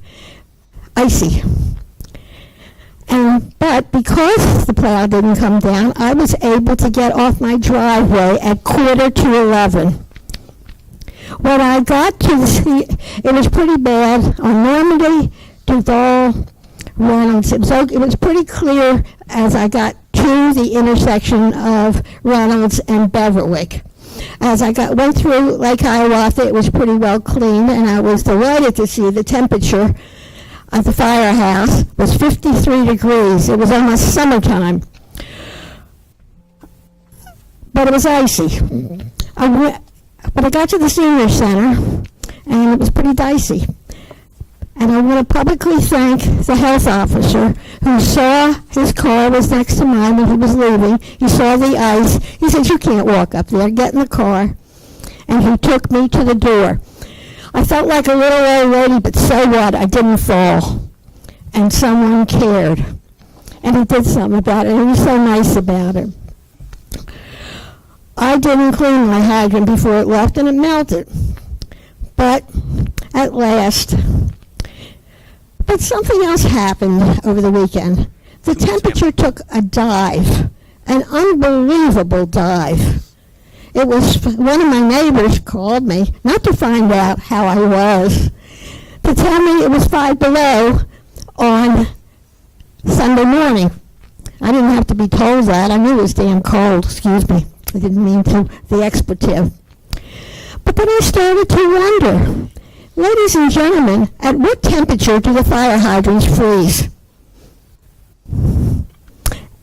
icy. But because the plow didn't come down, I was able to get off my driveway at 11:15. When I got to see, it was pretty bad on Normandy, Duval, Reynolds. It was pretty clear as I got to the intersection of Reynolds and Beverwick. As I went through Lake Hiawatha, it was pretty well cleaned, and I was delighted to see the temperature at the firehouse was 53 degrees. It was almost summertime. But it was icy. But I got to the senior center, and it was pretty dicey. And I want to publicly thank the health officer who saw his car was next to mine when he was leaving. He saw the ice. He said, "You can't walk up there. Get in the car." And he took me to the door. I felt like a little old lady, but so what? I didn't fall. And someone cared. And he did something about it, and he was so nice about it. I didn't clean my hydrant before it left, and it melted. But at last. But something else happened over the weekend. The temperature took a dive, an unbelievable dive. It was one of my neighbors called me, not to find out how I was, to tell me it was 5 below on Sunday morning. I didn't have to be told that. I knew it was damn cold. Excuse me. I didn't mean to, the expletive. But then I started to wonder. Ladies and gentlemen, at what temperature do the fire hydrants freeze? And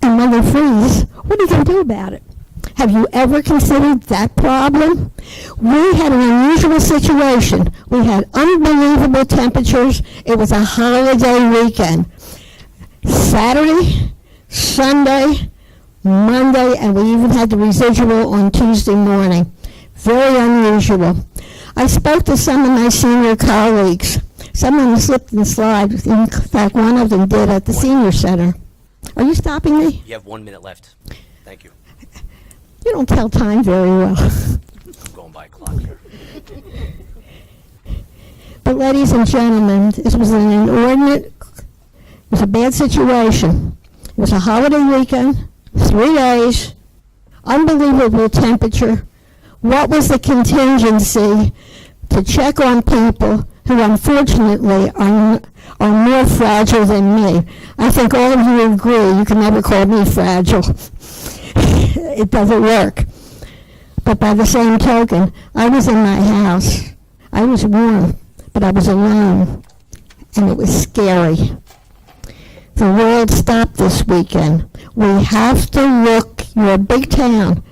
when they freeze, what are you going to do about it? Have you ever considered that problem? We had an unusual situation. We had unbelievable temperatures. It was a holiday weekend. Saturday, Sunday, Monday, and we even had the residual on Tuesday morning. Very unusual. I spoke to some of my senior colleagues. Some of them slipped and slid. In fact, one of them did at the senior center. Are you stopping me? You have 1 minute left. Thank you. You don't tell time very well. I'm going by clock here. But ladies and gentlemen, this was an inordinate, it was a bad situation. It was a holiday weekend, 3 days, unbelievable temperature. What was the contingency to check on people who unfortunately are more fragile than me? I think all of you agree you can never call me fragile. It doesn't work. But by the same token, I was in my house. I was warm, but I was alone, and it was scary. The world stopped this weekend. We have to look. You're a big town.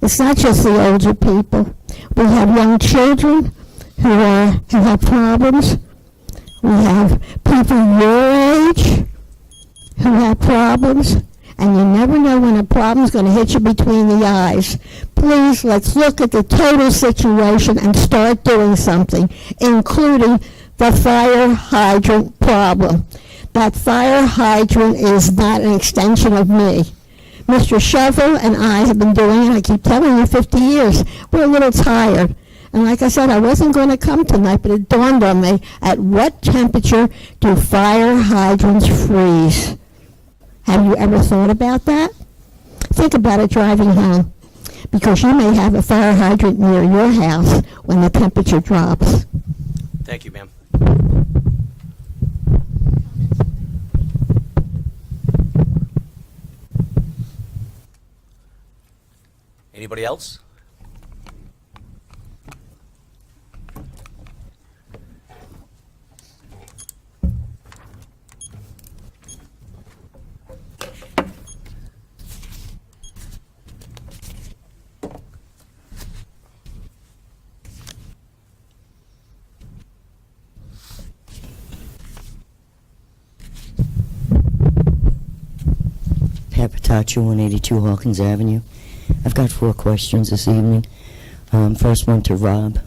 It's not just the older people. We have young children who have problems. We have people your age who have problems. And you never know when a problem's going to hit you between the eyes. Please, let's look at the total situation and start doing something, including the fire hydrant problem. That fire hydrant is not an extension of me. Mr. Shovel and I have been doing it, I keep telling you, 50 years. We're a little tired. And like I said, I wasn't going to come tonight, but it dawned on me, at what temperature do fire hydrants freeze? Have you ever thought about that? Think about it driving home, because you may have a fire hydrant near your house when the temperature drops. Thank you, ma'am. Anybody else? Patachio, 182 Hawkins Avenue. I've got 4 questions this evening. First one to Rob.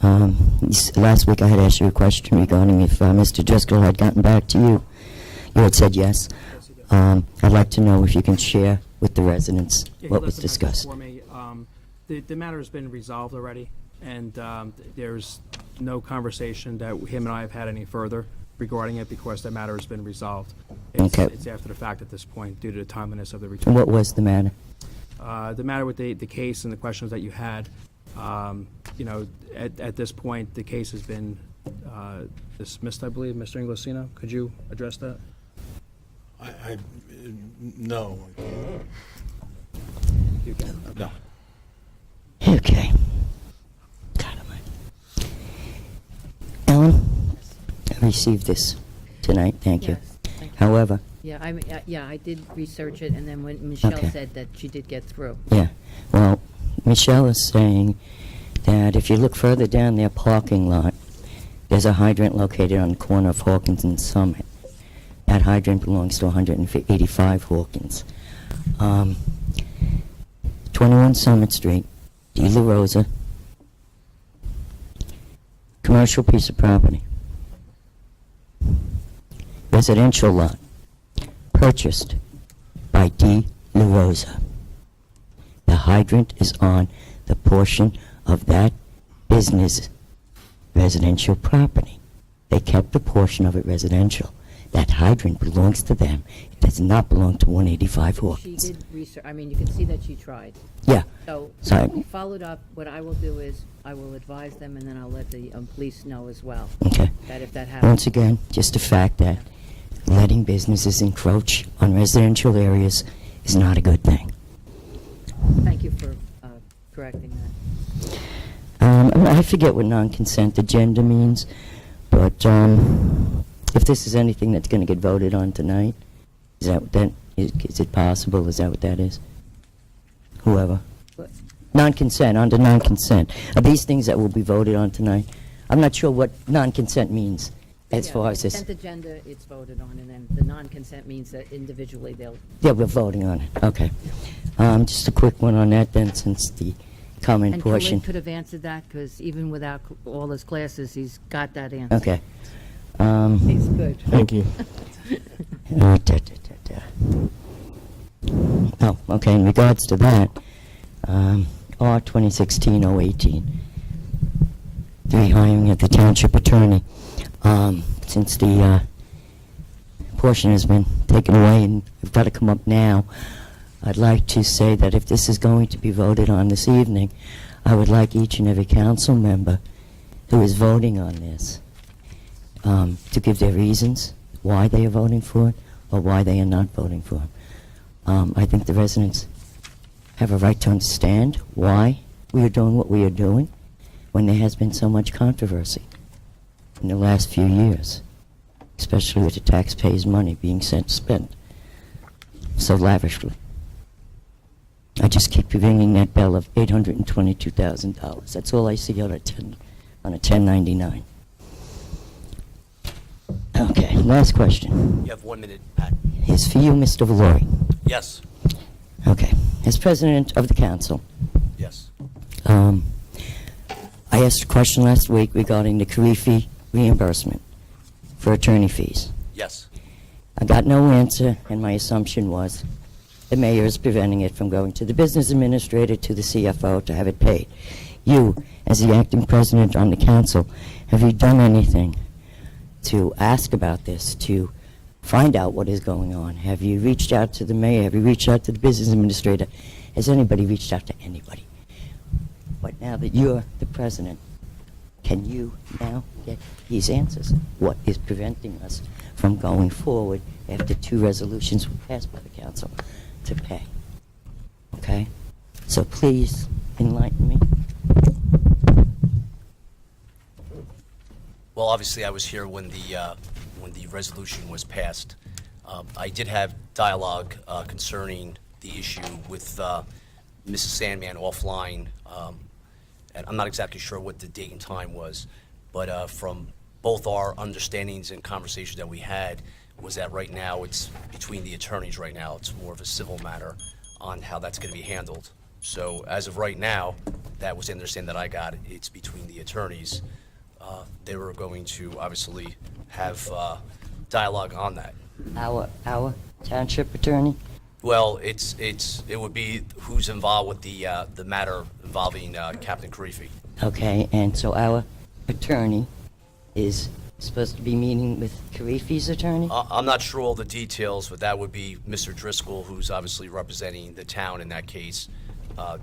Last week I had asked you a question regarding if Mr. Driscoll had gotten back to you. You had said yes. I'd like to know if you can share with the residents what was discussed. For me. The matter has been resolved already, and there's no conversation that him and I have had any further regarding it, because the matter has been resolved. It's after the fact at this point due to the timeliness of the return. What was the matter? The matter with the case and the questions that you had, at this point, the case has been dismissed, I believe. Mr. Inglesino, could you address that? No. No. Okay. Ellen, I received this tonight. Thank you. Thank you. However, I did research it, and then when Michelle Okay. said that she did get through. yeah. Well, Michelle is saying that if you look further down their parking lot, there's a hydrant located on the corner of Hawkins and Summit. That hydrant belongs to 185 Hawkins. 21 Summit Street, D. La Rosa, commercial piece of property. Residential lot, purchased by D. La Rosa. The hydrant is on the portion of that business residential property. They kept a portion of it residential. That hydrant belongs to them. It does not belong to 185 Hawkins. She did research. I mean, you can see that she tried. Yeah. So, So- followed up. What I will do is I will advise them, and then I'll let the police know as well. Okay. That if that happens. Once again, just a fact that letting businesses encroach on residential areas is not a good thing. Thank you for correcting that. I I forget what non-consent agenda means, but if this is anything that's going to get voted on tonight, is that what that is it possible? Is that what that is? Whoever. Non-consent, under non-consent. Are these things that will be voted on tonight? I'm not sure what non-consent means as far as this. Consent agenda, it's voted on, and then the non-consent means that individually they'll. Yeah, we're voting on it. Okay. Just a quick one on that then, since the comment And portion. Khalid could have answered that, because even without all his classes, he's got that answer. Okay. He's good. Thank you. Oh, okay, in regards to that, R 2016-018, the rehiring of the township attorney. Since the portion has been taken away and we've got to come up now, I'd like to say that if this is going to be voted on this evening, I would like each and every council member who is voting on this to give their reasons why they are voting for it or why they are not voting for it. I think the residents have a right to understand why we are doing what we are doing when there has been so much controversy in the last few years, especially with the taxpayers' money being spent so lavishly. I just keep ringing that bell of $822,000. That's all I see on a 1099. Okay, last question. You have 1 minute, Pat. It's for you, Mr. Valori. Yes. Okay. As president of the council, Yes. I asked a question last week regarding the Karifi reimbursement for attorney fees. Yes. I got no answer, and my assumption was the mayor is preventing it from going to the business administrator to the CFO to have it paid. You, as the acting president on the council, have you done anything to ask about this, to find out what is going on? Have you reached out to the mayor? Have you reached out to the business administrator? Has anybody reached out to anybody? But now that you're the president, can you now get these answers? What is preventing us from going forward after 2 resolutions were passed by the council to pay? Okay? So please enlighten me. Well, obviously, I was here when the resolution was passed. I did have dialogue concerning the issue with Mrs. Sandman offline, and I'm not exactly sure what the date and time was, but from both our understandings and conversations that we had was that right now it's between the attorneys right now. It's more of a civil matter on how that's going to be handled. So as of right now, that was the understanding that I got. It's between the attorneys. They were going to obviously have dialogue on that. Our township attorney? Well, it would be who's involved with the matter involving Captain Karifi. Okay, and so our attorney is supposed to be meeting with Karifi's attorney? I'm not sure all the details, but that would be Mr. Driscoll, who's obviously representing the town in that case,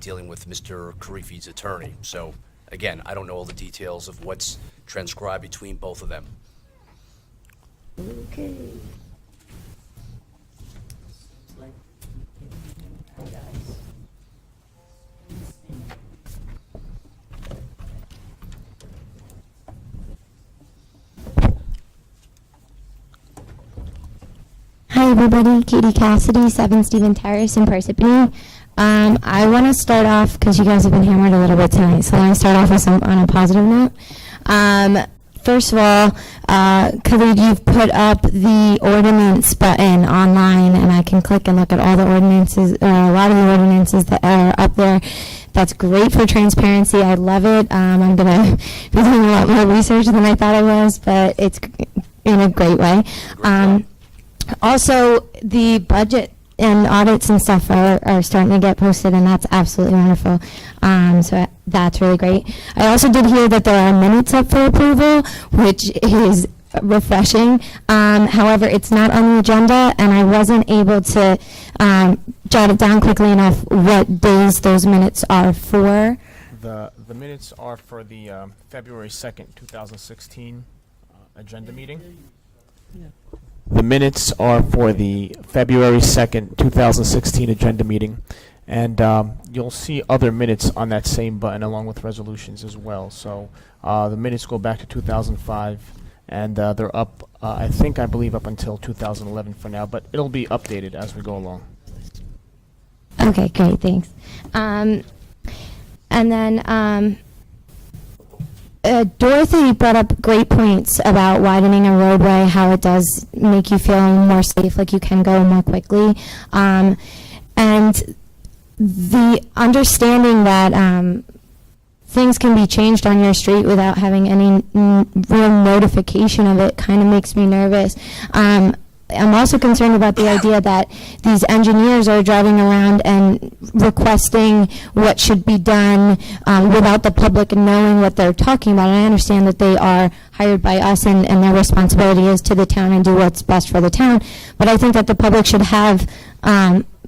dealing with Mr. Karifi's attorney. So, again, I don't know all the details of what's transcribed between both of them. Okay. Hi everybody, Katie Cassidy, 7 Stephen Terrace in Parsippany. I want to start off, because you guys have been hammered a little bit tonight, so I want to start off with on a positive note. First of all, Khalid, you've put up the ordinance button online, and I can click and look at all the ordinances, a lot of the ordinances that are up there. That's great for transparency. I love it. I'm going to be doing a lot more research than I thought I was, but it's in a great way. Also, the budget and audits and stuff are starting to get posted, and that's absolutely wonderful. So that's really great. I also did hear that there are minutes up for approval, which is refreshing. However, it's not on the agenda, and I wasn't able to jot it down quickly enough what days those minutes are for. The minutes are for the February 2nd, 2016 agenda meeting. Yeah. The minutes are for the February 2nd, 2016 agenda meeting, And you'll see other minutes on that same button along with resolutions as well. So the minutes go back to 2005, and they're up, I believe, up until 2011 for now, but it'll be updated as we go along. Okay, great, thanks. And then Dorothy brought up great points about widening a roadway, how it does make you feel more safe, like you can go more quickly. And the understanding that things can be changed on your street without having any real notification of it kind of makes me nervous. I'm also concerned about the idea that these engineers are driving around and requesting what should be done without the public knowing what they're talking about. And I understand that they are hired by us and their responsibility is to the town and do what's best for the town. But I think that the public should have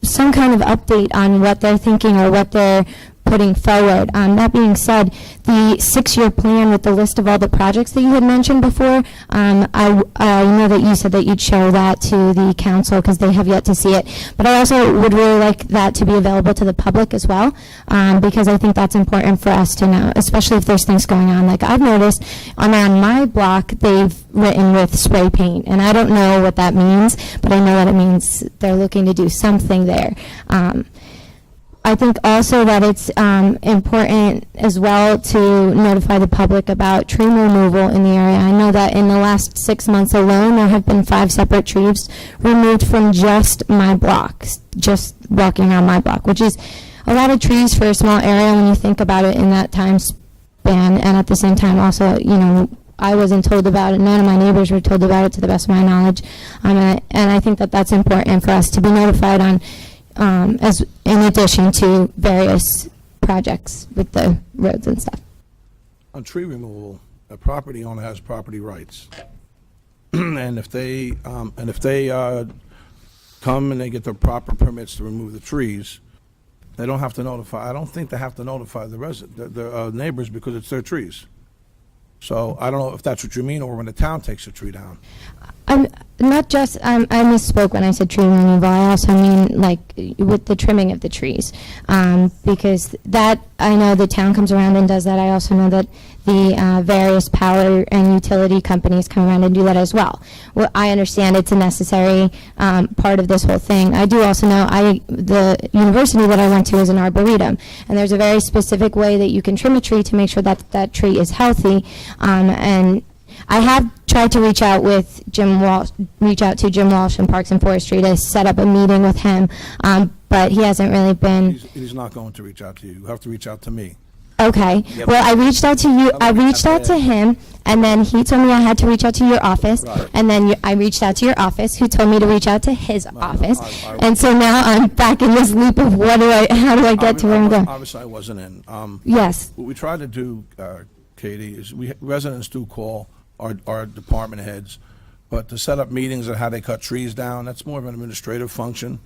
some kind of update on what they're thinking or what they're putting forward. That being said, the 6-year plan with the list of all the projects that you had mentioned before, I know that you said that you'd show that to the council because they have yet to see it. But I also would really like that to be available to the public as well, because I think that's important for us to know, especially if there's things going on. Like I've noticed around my block, they've written with spray paint, and I don't know what that means, but I know that it means they're looking to do something there. I think also that it's important as well to notify the public about tree removal in the area. I know that in the last 6 months alone, there have been 5 separate trees removed from just my block, just walking around my block, which is a lot of trees for a small area when you think about it in that time span. And at the same time, also, you know, I wasn't told about it. None of my neighbors were told about it, to the best of my knowledge. And I think that that's important for us to be notified on. As in addition to various projects with the roads and stuff. On tree removal, a property owner has property rights. And if they come and they get the proper permits to remove the trees, they don't have to notify, I don't think they have to notify the neighbors because it's their trees. So I don't know if that's what you mean, or when the town takes a tree down. I'm not just, I misspoke when I said tree removal. I also mean like with the trimming of the trees. Because that, I know the town comes around and does that. I also know that the various power and utility companies come around and do that as well. Well, I understand it's a necessary part of this whole thing. I do also know the university that I went to is an arboretum, and there's a very specific way that you can trim a tree to make sure that that tree is healthy. And I have tried to reach out to Jim Walsh in Parks and Forestry to set up a meeting with him, but he hasn't really been. He's not going to reach out to you. You have to reach out to me. Okay. Yeah, well, I reached out to you. I reached out to him, and then he told me I had to reach out to your office, Right. and then I reached out to your office, who told me to reach out to his office, and so now I'm back in this loop of how do I get to where I'm going? Obviously, I wasn't in. Yes. What we try to do, Katie, is residents do call our department heads, but to set up meetings on how they cut trees down, that's more of an administrative function.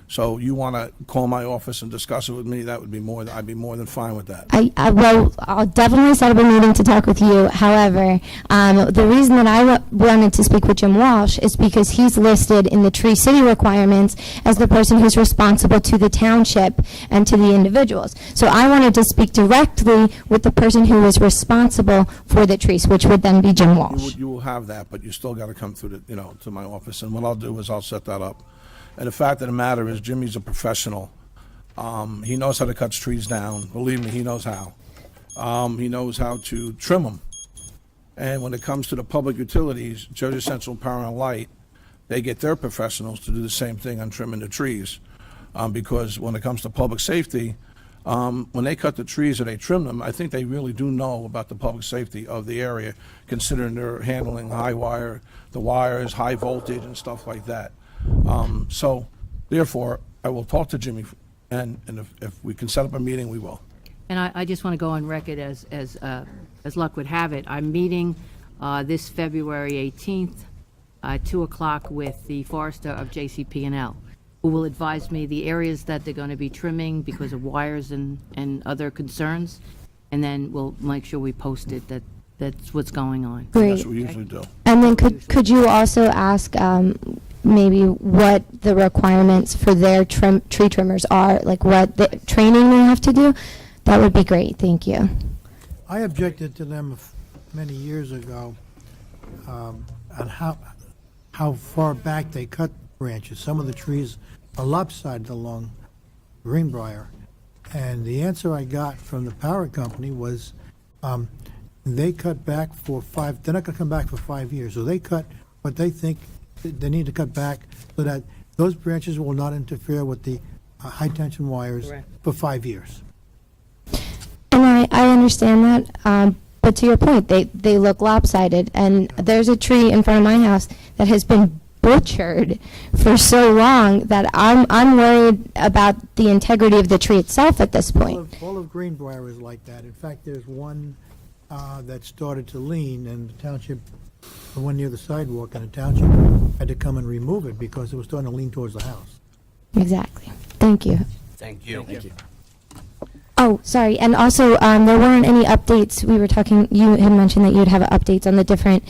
So you want to call my office and discuss it with me, I'd be more than fine with that. Well, I'll definitely set up a meeting to talk with you. However, the reason that I wanted to speak with Jim Walsh is because he's listed in the Tree City requirements as the person who's responsible to the township and to the individuals. So I wanted to speak directly with the person who was responsible for the trees, which would then be Jim Walsh. You will have that, but you still got to come through to my office, and what I'll do is I'll set that up. And the fact of the matter is, Jimmy's a professional. He knows how to cut trees down. Believe me, he knows how. He knows how to trim them. And when it comes to the public utilities, Jersey Central Power and Light, they get their professionals to do the same thing on trimming the trees. Because when it comes to public safety, when they cut the trees or they trim them, I think they really do know about the public safety of the area, considering they're handling the wires, high voltage and stuff like that. So, therefore, I will talk to Jimmy, and if we can set up a meeting, we will. And I just want to go on record as luck would have it. I'm meeting this February 18th at 2 o'clock with the forester of JCP&L, who will advise me the areas that they're going to be trimming because of wires and other concerns, and then we'll make sure we post it that's what's going on. Great. That's what we usually do. And then could you also ask maybe what the requirements for their tree trimmers are, like what the training they have to do, that would be great. Thank you. I objected to them many years ago on how far back they cut branches. Some of the trees are lopsided along Greenbrier. And the answer I got from the power company was they cut back they're not going to come back for 5 years. So they cut what they think they need to cut back so that those branches will not interfere with the high-tension wires for 5 years. And I understand that, but to your point, they look lopsided. And there's a tree in front of my house that has been butchered for so long that I'm worried about the integrity of the tree itself at this point. All of Greenbrier is like that. In fact, there's one that started to lean, and the township, the one near the sidewalk, and the township had to come and remove it because it was starting to lean towards the house. Exactly. Thank you. Thank you. Thank you. Oh, sorry. And also, there weren't any updates. We were talking, you had mentioned that you'd have updates on the different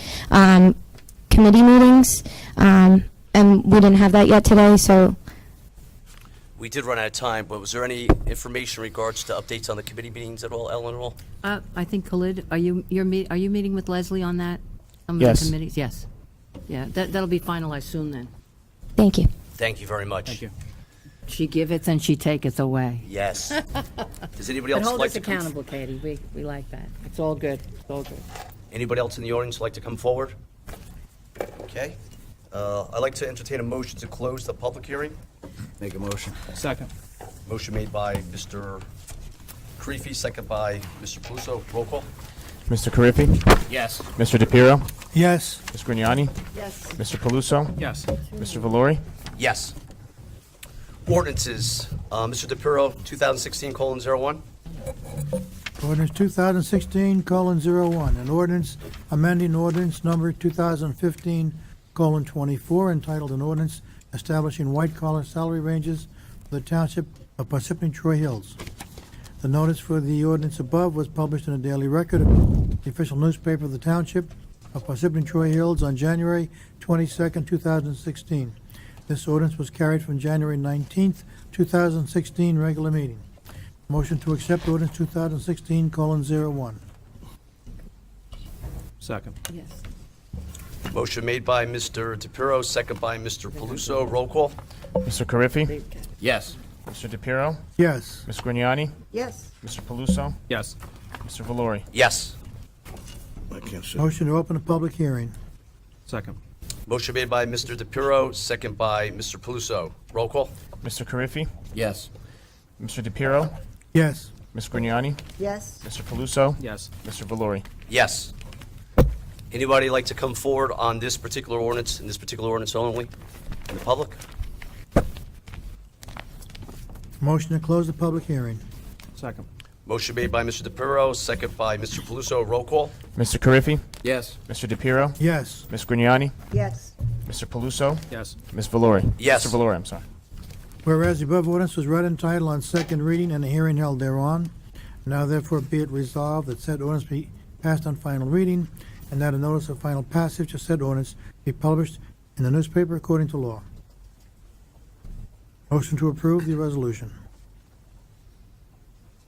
committee meetings, and we didn't have that yet today, so. We did run out of time, but was there any information in regards to updates on the committee meetings at all, Ellen, at all? I think Khalid, are you meeting with Leslie on that? Some of Yes. the committees? Yes. Yeah, that'll be finalized soon then. Thank you. Thank you very much. Thank you. She giveth and she taketh away. Yes. Does anybody But else hold like us to come? accountable, Katie. We like that. It's all good. It's all good. Anybody else in the audience like to come forward? Okay. I'd like to entertain a motion to close the public hearing. Make a motion. Second. Motion made by Mr. Karifi, second by Mr. Paluso. Roll call. Mr. Carriffy? Yes. Mr. DePiero? Yes. Ms. Grignani? Yes. Mr. Paluso? Yes. Mr. Valori? Yes. Ordinances. Mr. DePiero, 2016:01. Ordinance 2016:01, an ordinance amending ordinance number 2015:24 entitled an ordinance establishing white-collar salary ranges for the township of Parsippany Troy Hills. The notice for the ordinance above was published in the Daily Record, the official newspaper of the township of Parsippany Troy Hills on January 22nd, 2016. This ordinance was carried from January 19th, 2016 regular meeting. Motion to accept ordinance 2016:01. Second. Yes. Motion made by Mr. DePiero, second by Mr. Paluso. Roll call. Mr. Carriffy? Yes. Mr. DePiero? Yes. Ms. Grignani? Yes. Mr. Paluso? Yes. Mr. Valori? Yes. I can't see. Motion to open a public hearing. Second. Motion made by Mr. DePiero, second by Mr. Paluso. Roll call. Mr. Carriffy? Yes. Mr. DePiero? Yes. Ms. Grignani? Yes. Mr. Paluso? Yes. Mr. Valori? Yes. Anybody like to come forward on this particular ordinance, in this particular ordinance only, in the public? Motion to close the public hearing. Second. Motion made by Mr. DePiero, second by Mr. Paluso. Roll call. Mr. Carriffy? Yes. Mr. DePiero? Yes. Ms. Grignani? Yes. Mr. Paluso? Yes. Ms. Valori? Yes. Mr. Valori, I'm sorry. Whereas the above ordinance was read in title on second reading and a hearing held thereon, now therefore be it resolved that said ordinance be passed on final reading, and that a notice of final passage of said ordinance be published in the newspaper according to law. Motion to approve the resolution.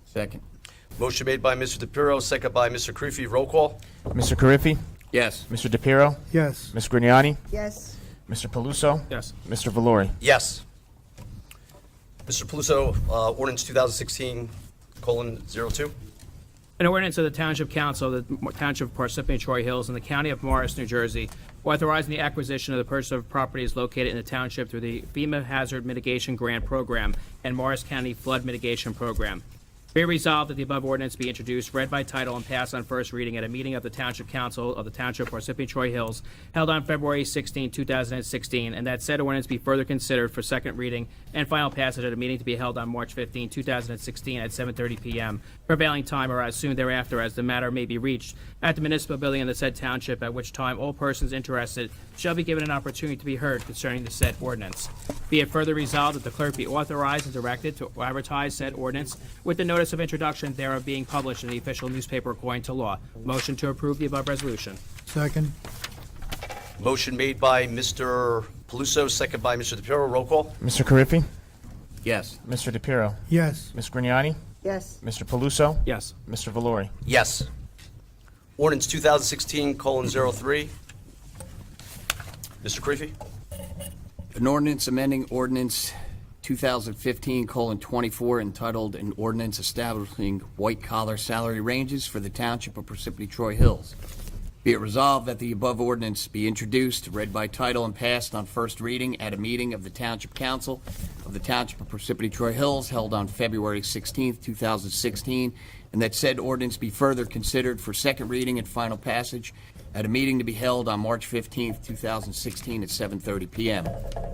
Second. Motion made by Mr. DePiero, second by Mr. Karifi. Roll call. Mr. Carriffy? Yes. Mr. DePiero? Yes. Ms. Grignani? Yes. Mr. Paluso? Yes. Mr. Valori? Yes. Mr. Paluso, ordinance 2016:02. An ordinance of the Township Council of the Township of Parsippany Troy Hills in the County of Morris, New Jersey, authorizing the acquisition of the purchase of properties located in the township through the FEMA Hazard Mitigation Grant Program and Morris County Flood Mitigation Program. Be it resolved that the above ordinance be introduced, read by title, and passed on first reading at a meeting of the Township Council of the Township of Parsippany Troy Hills held on February 16, 2016, and that said ordinance be further considered for second reading and final passage at a meeting to be held on March 15, 2016 at 7:30 p.m. prevailing time or as soon thereafter as the matter may be reached at the municipal building in the said township, at which time all persons interested shall be given an opportunity to be heard concerning the said ordinance. Be it further resolved that the clerk be authorized and directed to advertise said ordinance with the notice of introduction thereof being published in the official newspaper according to law. Motion to approve the above resolution. Second. Motion made by Mr. Paluso, second by Mr. DePiero. Roll call. Mr. Carriffy? Yes. Mr. DePiero? Yes. Ms. Grignani? Yes. Mr. Paluso? Yes. Mr. Valori? Yes. Ordinance 2016:03. Mr. Creepy? An ordinance amending ordinance 2015:24 entitled An Ordinance Establishing White-Collar Salary Ranges for the Township of Parsippany Troy Hills. Be it resolved that the above ordinance be introduced, read by title, and passed on first reading at a meeting of the Township Council of the Township of Parsippany Troy Hills held on February 16th, 2016, and that said ordinance be further considered for second reading and final passage at a meeting to be held on March 15th, 2016 at 7:30 p.m.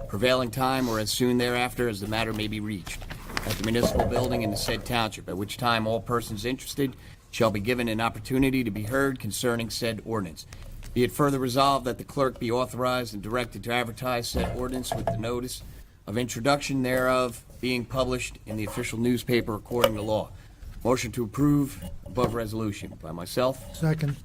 Prevailing time or as soon thereafter as the matter may be reached at the municipal building in the said township, at which time all persons interested shall be given an opportunity to be heard concerning said ordinance. Be it further resolved that the clerk be authorized and directed to advertise said ordinance with the notice of introduction thereof being published in the official newspaper according to law. Motion to approve above resolution by myself. Second.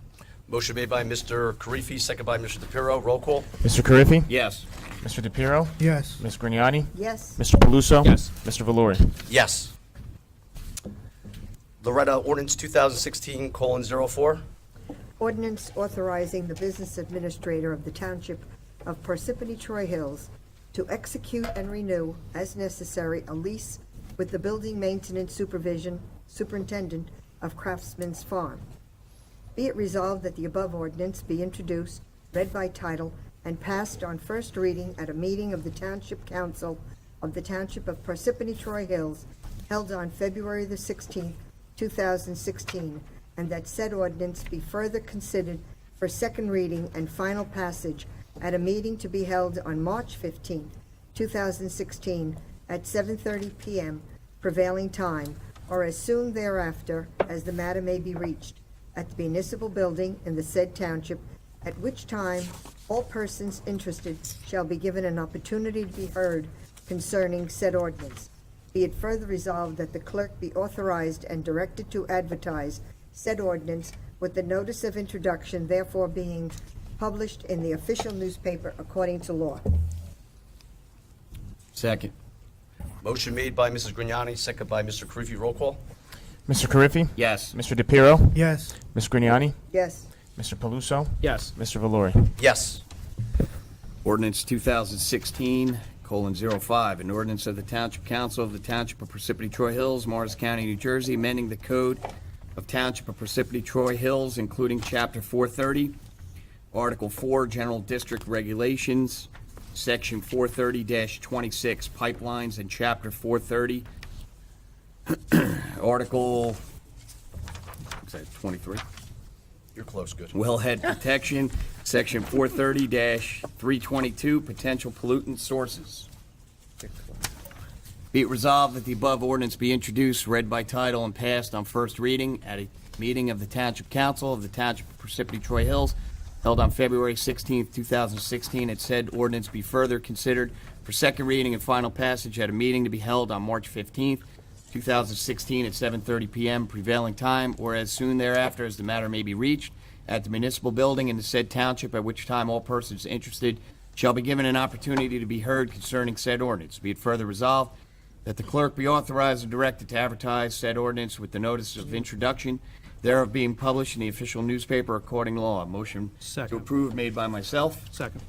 Motion made by Mr. Karifi, second by Mr. DePiero. Roll call. Mr. Carriffy? Yes. Mr. DePiero? Yes. Ms. Grignani? Yes. Mr. Paluso? Yes. Mr. Valori? Yes. Loretta, ordinance 2016:04. Ordinance authorizing the business administrator of the Township of Parsippany Troy Hills to execute and renew, as necessary, a lease with the building maintenance superintendent of Craftsman's Farm. Be it resolved that the above ordinance be introduced, read by title, and passed on first reading at a meeting of the Township Council of the Township of Parsippany Troy Hills held on February the 16th, 2016, and that said ordinance be further considered for second reading and final passage at a meeting to be held on March 15th, 2016, at 7:30 p.m. prevailing time, or as soon thereafter as the matter may be reached, at the municipal building in the said township, at which time all persons interested shall be given an opportunity to be heard concerning said ordinance. Be it further resolved that the clerk be authorized and directed to advertise said ordinance with the notice of introduction therefore being published in the official newspaper according to law. Second. Motion made by Mrs. Grignani, second by Mr. Karifi. Roll call. Mr. Carriffy? Yes. Mr. DePiero? Yes. Ms. Grignani? Yes. Mr. Paluso? Yes. Mr. Valori? Yes. Ordinance 2016:05, an ordinance of the Township Council of the Township of Parsippany Troy Hills, Morris County, New Jersey, amending the code of Township of Parsippany Troy Hills, including Chapter 430, Article 4, General District Regulations, Section 430-26, Pipelines, and Chapter 430, Article, is that 23? You're close, good. Wellhead Protection, Section 430-322, Potential Pollutant Sources. Be it resolved that the above ordinance be introduced, read by title, and passed on first reading at a meeting of the Township Council of the Township of Parsippany Troy Hills held on February 16th, 2016, and said ordinance be further considered for second reading and final passage at a meeting to be held on March 15th, 2016 at 7:30 p.m. prevailing time, or as soon thereafter as the matter may be reached at the municipal building in the said township, at which time all persons interested shall be given an opportunity to be heard concerning said ordinance. Be it further resolved that the clerk be authorized and directed to advertise said ordinance with the notice of introduction thereof being published in the official newspaper according to law. Motion to approve made by myself. Second.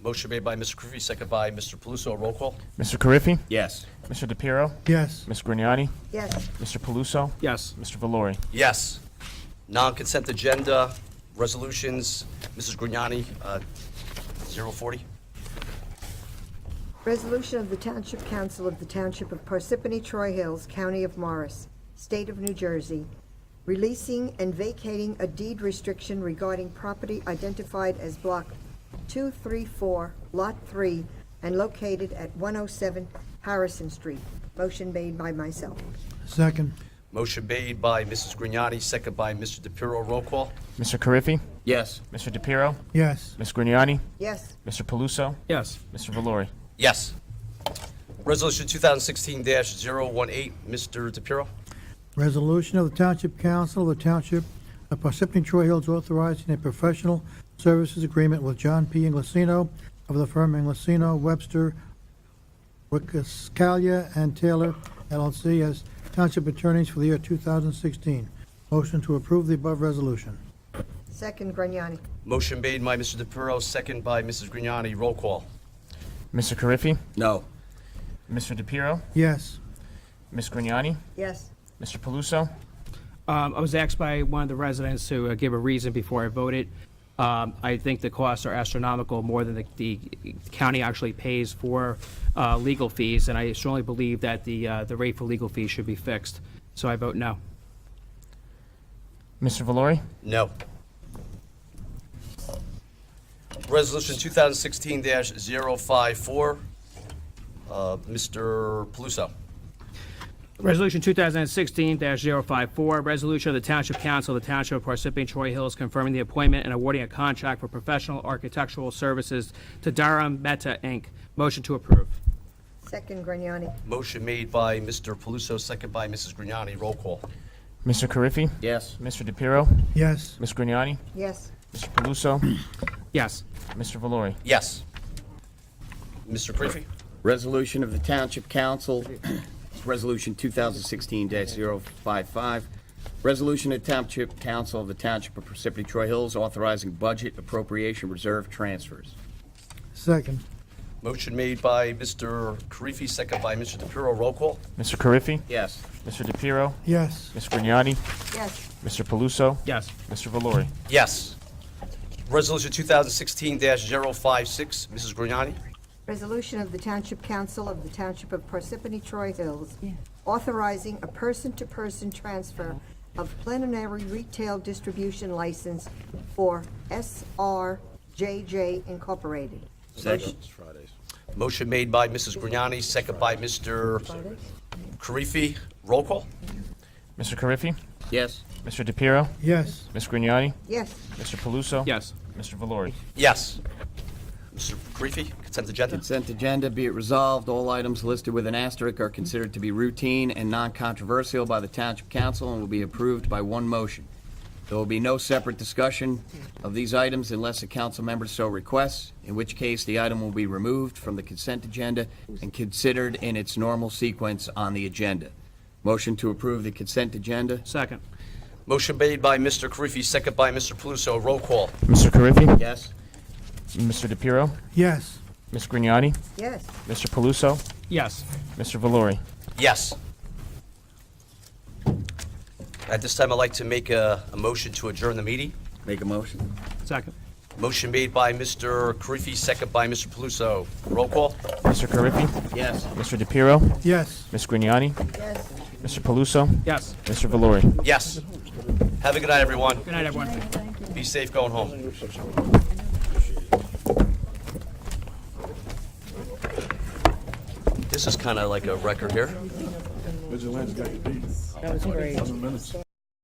Motion made by Mr. Karifi, second by Mr. Paluso. Roll call. Mr. Carriffy? Yes. Mr. DePiero? Yes. Ms. Grignani? Yes. Mr. Paluso? Yes. Mr. Valori? Yes. Non-consent agenda, resolutions, Mrs. Grignani, 040. Resolution of the Township Council of the Township of Parsippany Troy Hills, County of Morris, State of New Jersey, releasing and vacating a deed restriction regarding property identified as Block 234, Lot 3, and located at 107 Harrison Street. Motion made by myself. Second. Motion made by Mrs. Grignani, second by Mr. DePiero. Roll call. Mr. Carriffy? Yes. Mr. DePiero? Yes. Ms. Grignani? Yes. Mr. Paluso? Yes. Mr. Valori? Yes. Resolution 2016-018, Mr. DePiero. Resolution of the Township Council of the Township of Parsippany Troy Hills authorizing a professional services agreement with John P. Inglesino of the firm Inglesino, Webster, Wicascalia, and Taylor LLC as township attorneys for the year 2016. Motion to approve the above resolution. Second, Grignani. Motion made by Mr. DePiero, second by Mrs. Grignani. Roll call. Mr. Carriffy? No. Mr. DePiero? Yes. Ms. Grignani? Yes. Mr. Paluso? I was asked by one of the residents to give a reason before I voted. I think the costs are astronomical, more than the county actually pays for legal fees, and I strongly believe that the rate for legal fees should be fixed. So I vote no. Mr. Valori? No. Resolution 2016-054. Mr. Paluso. Resolution 2016-054, resolution of the Township Council of the Township of Parsippany Troy Hills confirming the appointment and awarding a contract for professional architectural services to Durham Meta, Inc. Motion to approve. Second, Grignani. Motion made by Mr. Paluso, second by Mrs. Grignani. Roll call. Mr. Carriffy? Yes. Mr. DePiero? Yes. Ms. Grignani? Yes. Mr. Paluso? Yes. Mr. Valori? Yes. Mr. Creepy? Resolution of the Township Council, Resolution 2016-055. Resolution of Township Council of the Township of Parsippany Troy Hills authorizing budget appropriation reserve transfers. Second. Motion made by Mr. Karifi, second by Mr. DePiero. Roll call. Mr. Carriffy? Yes. Mr. DePiero? Yes. Ms. Grignani? Yes. Mr. Paluso? Yes. Mr. Valori? Yes. Resolution 2016-056. Mrs. Grignani? Resolution of the Township Council of the Township of Parsippany Troy Hills authorizing a person-to-person transfer of plenary retail distribution license for SRJJ Incorporated. Second. Motion made by Mrs. Grignani, second by Mr. Karifi. Roll call. Mr. Carriffy? Yes. Mr. DePiero? Yes. Ms. Grignani? Yes. Mr. Paluso? Yes. Mr. Valori? Yes. Mr. Karifi, consent agenda? Consent agenda, be it resolved, all items listed with an asterisk are considered to be routine and non-controversial by the Township Council and will be approved by one motion. There will be no separate discussion of these items unless a council member so requests, in which case the item will be removed from the consent agenda and considered in its normal sequence on the agenda. Motion to approve the consent agenda. Second. Motion made by Mr. Karifi, second by Mr. Paluso. Roll call. Mr. Carriffy? Yes. Mr. DePiero? Yes. Ms. Grignani? Yes. Mr. Paluso? Yes. Mr. Valori? Yes. At this time, I'd like to make a motion to adjourn the meeting. Make a motion. Second. Motion made by Mr. Karifi, second by Mr. Paluso. Roll call. Mr. Carriffy? Yes. Mr. DePiero? Yes. Ms. Grignani? Yes. Mr. Paluso? Yes. Mr. Valori? Yes. Have a good night, everyone. Good night, everyone. Be safe going home. This is kind of like a record here. That was great.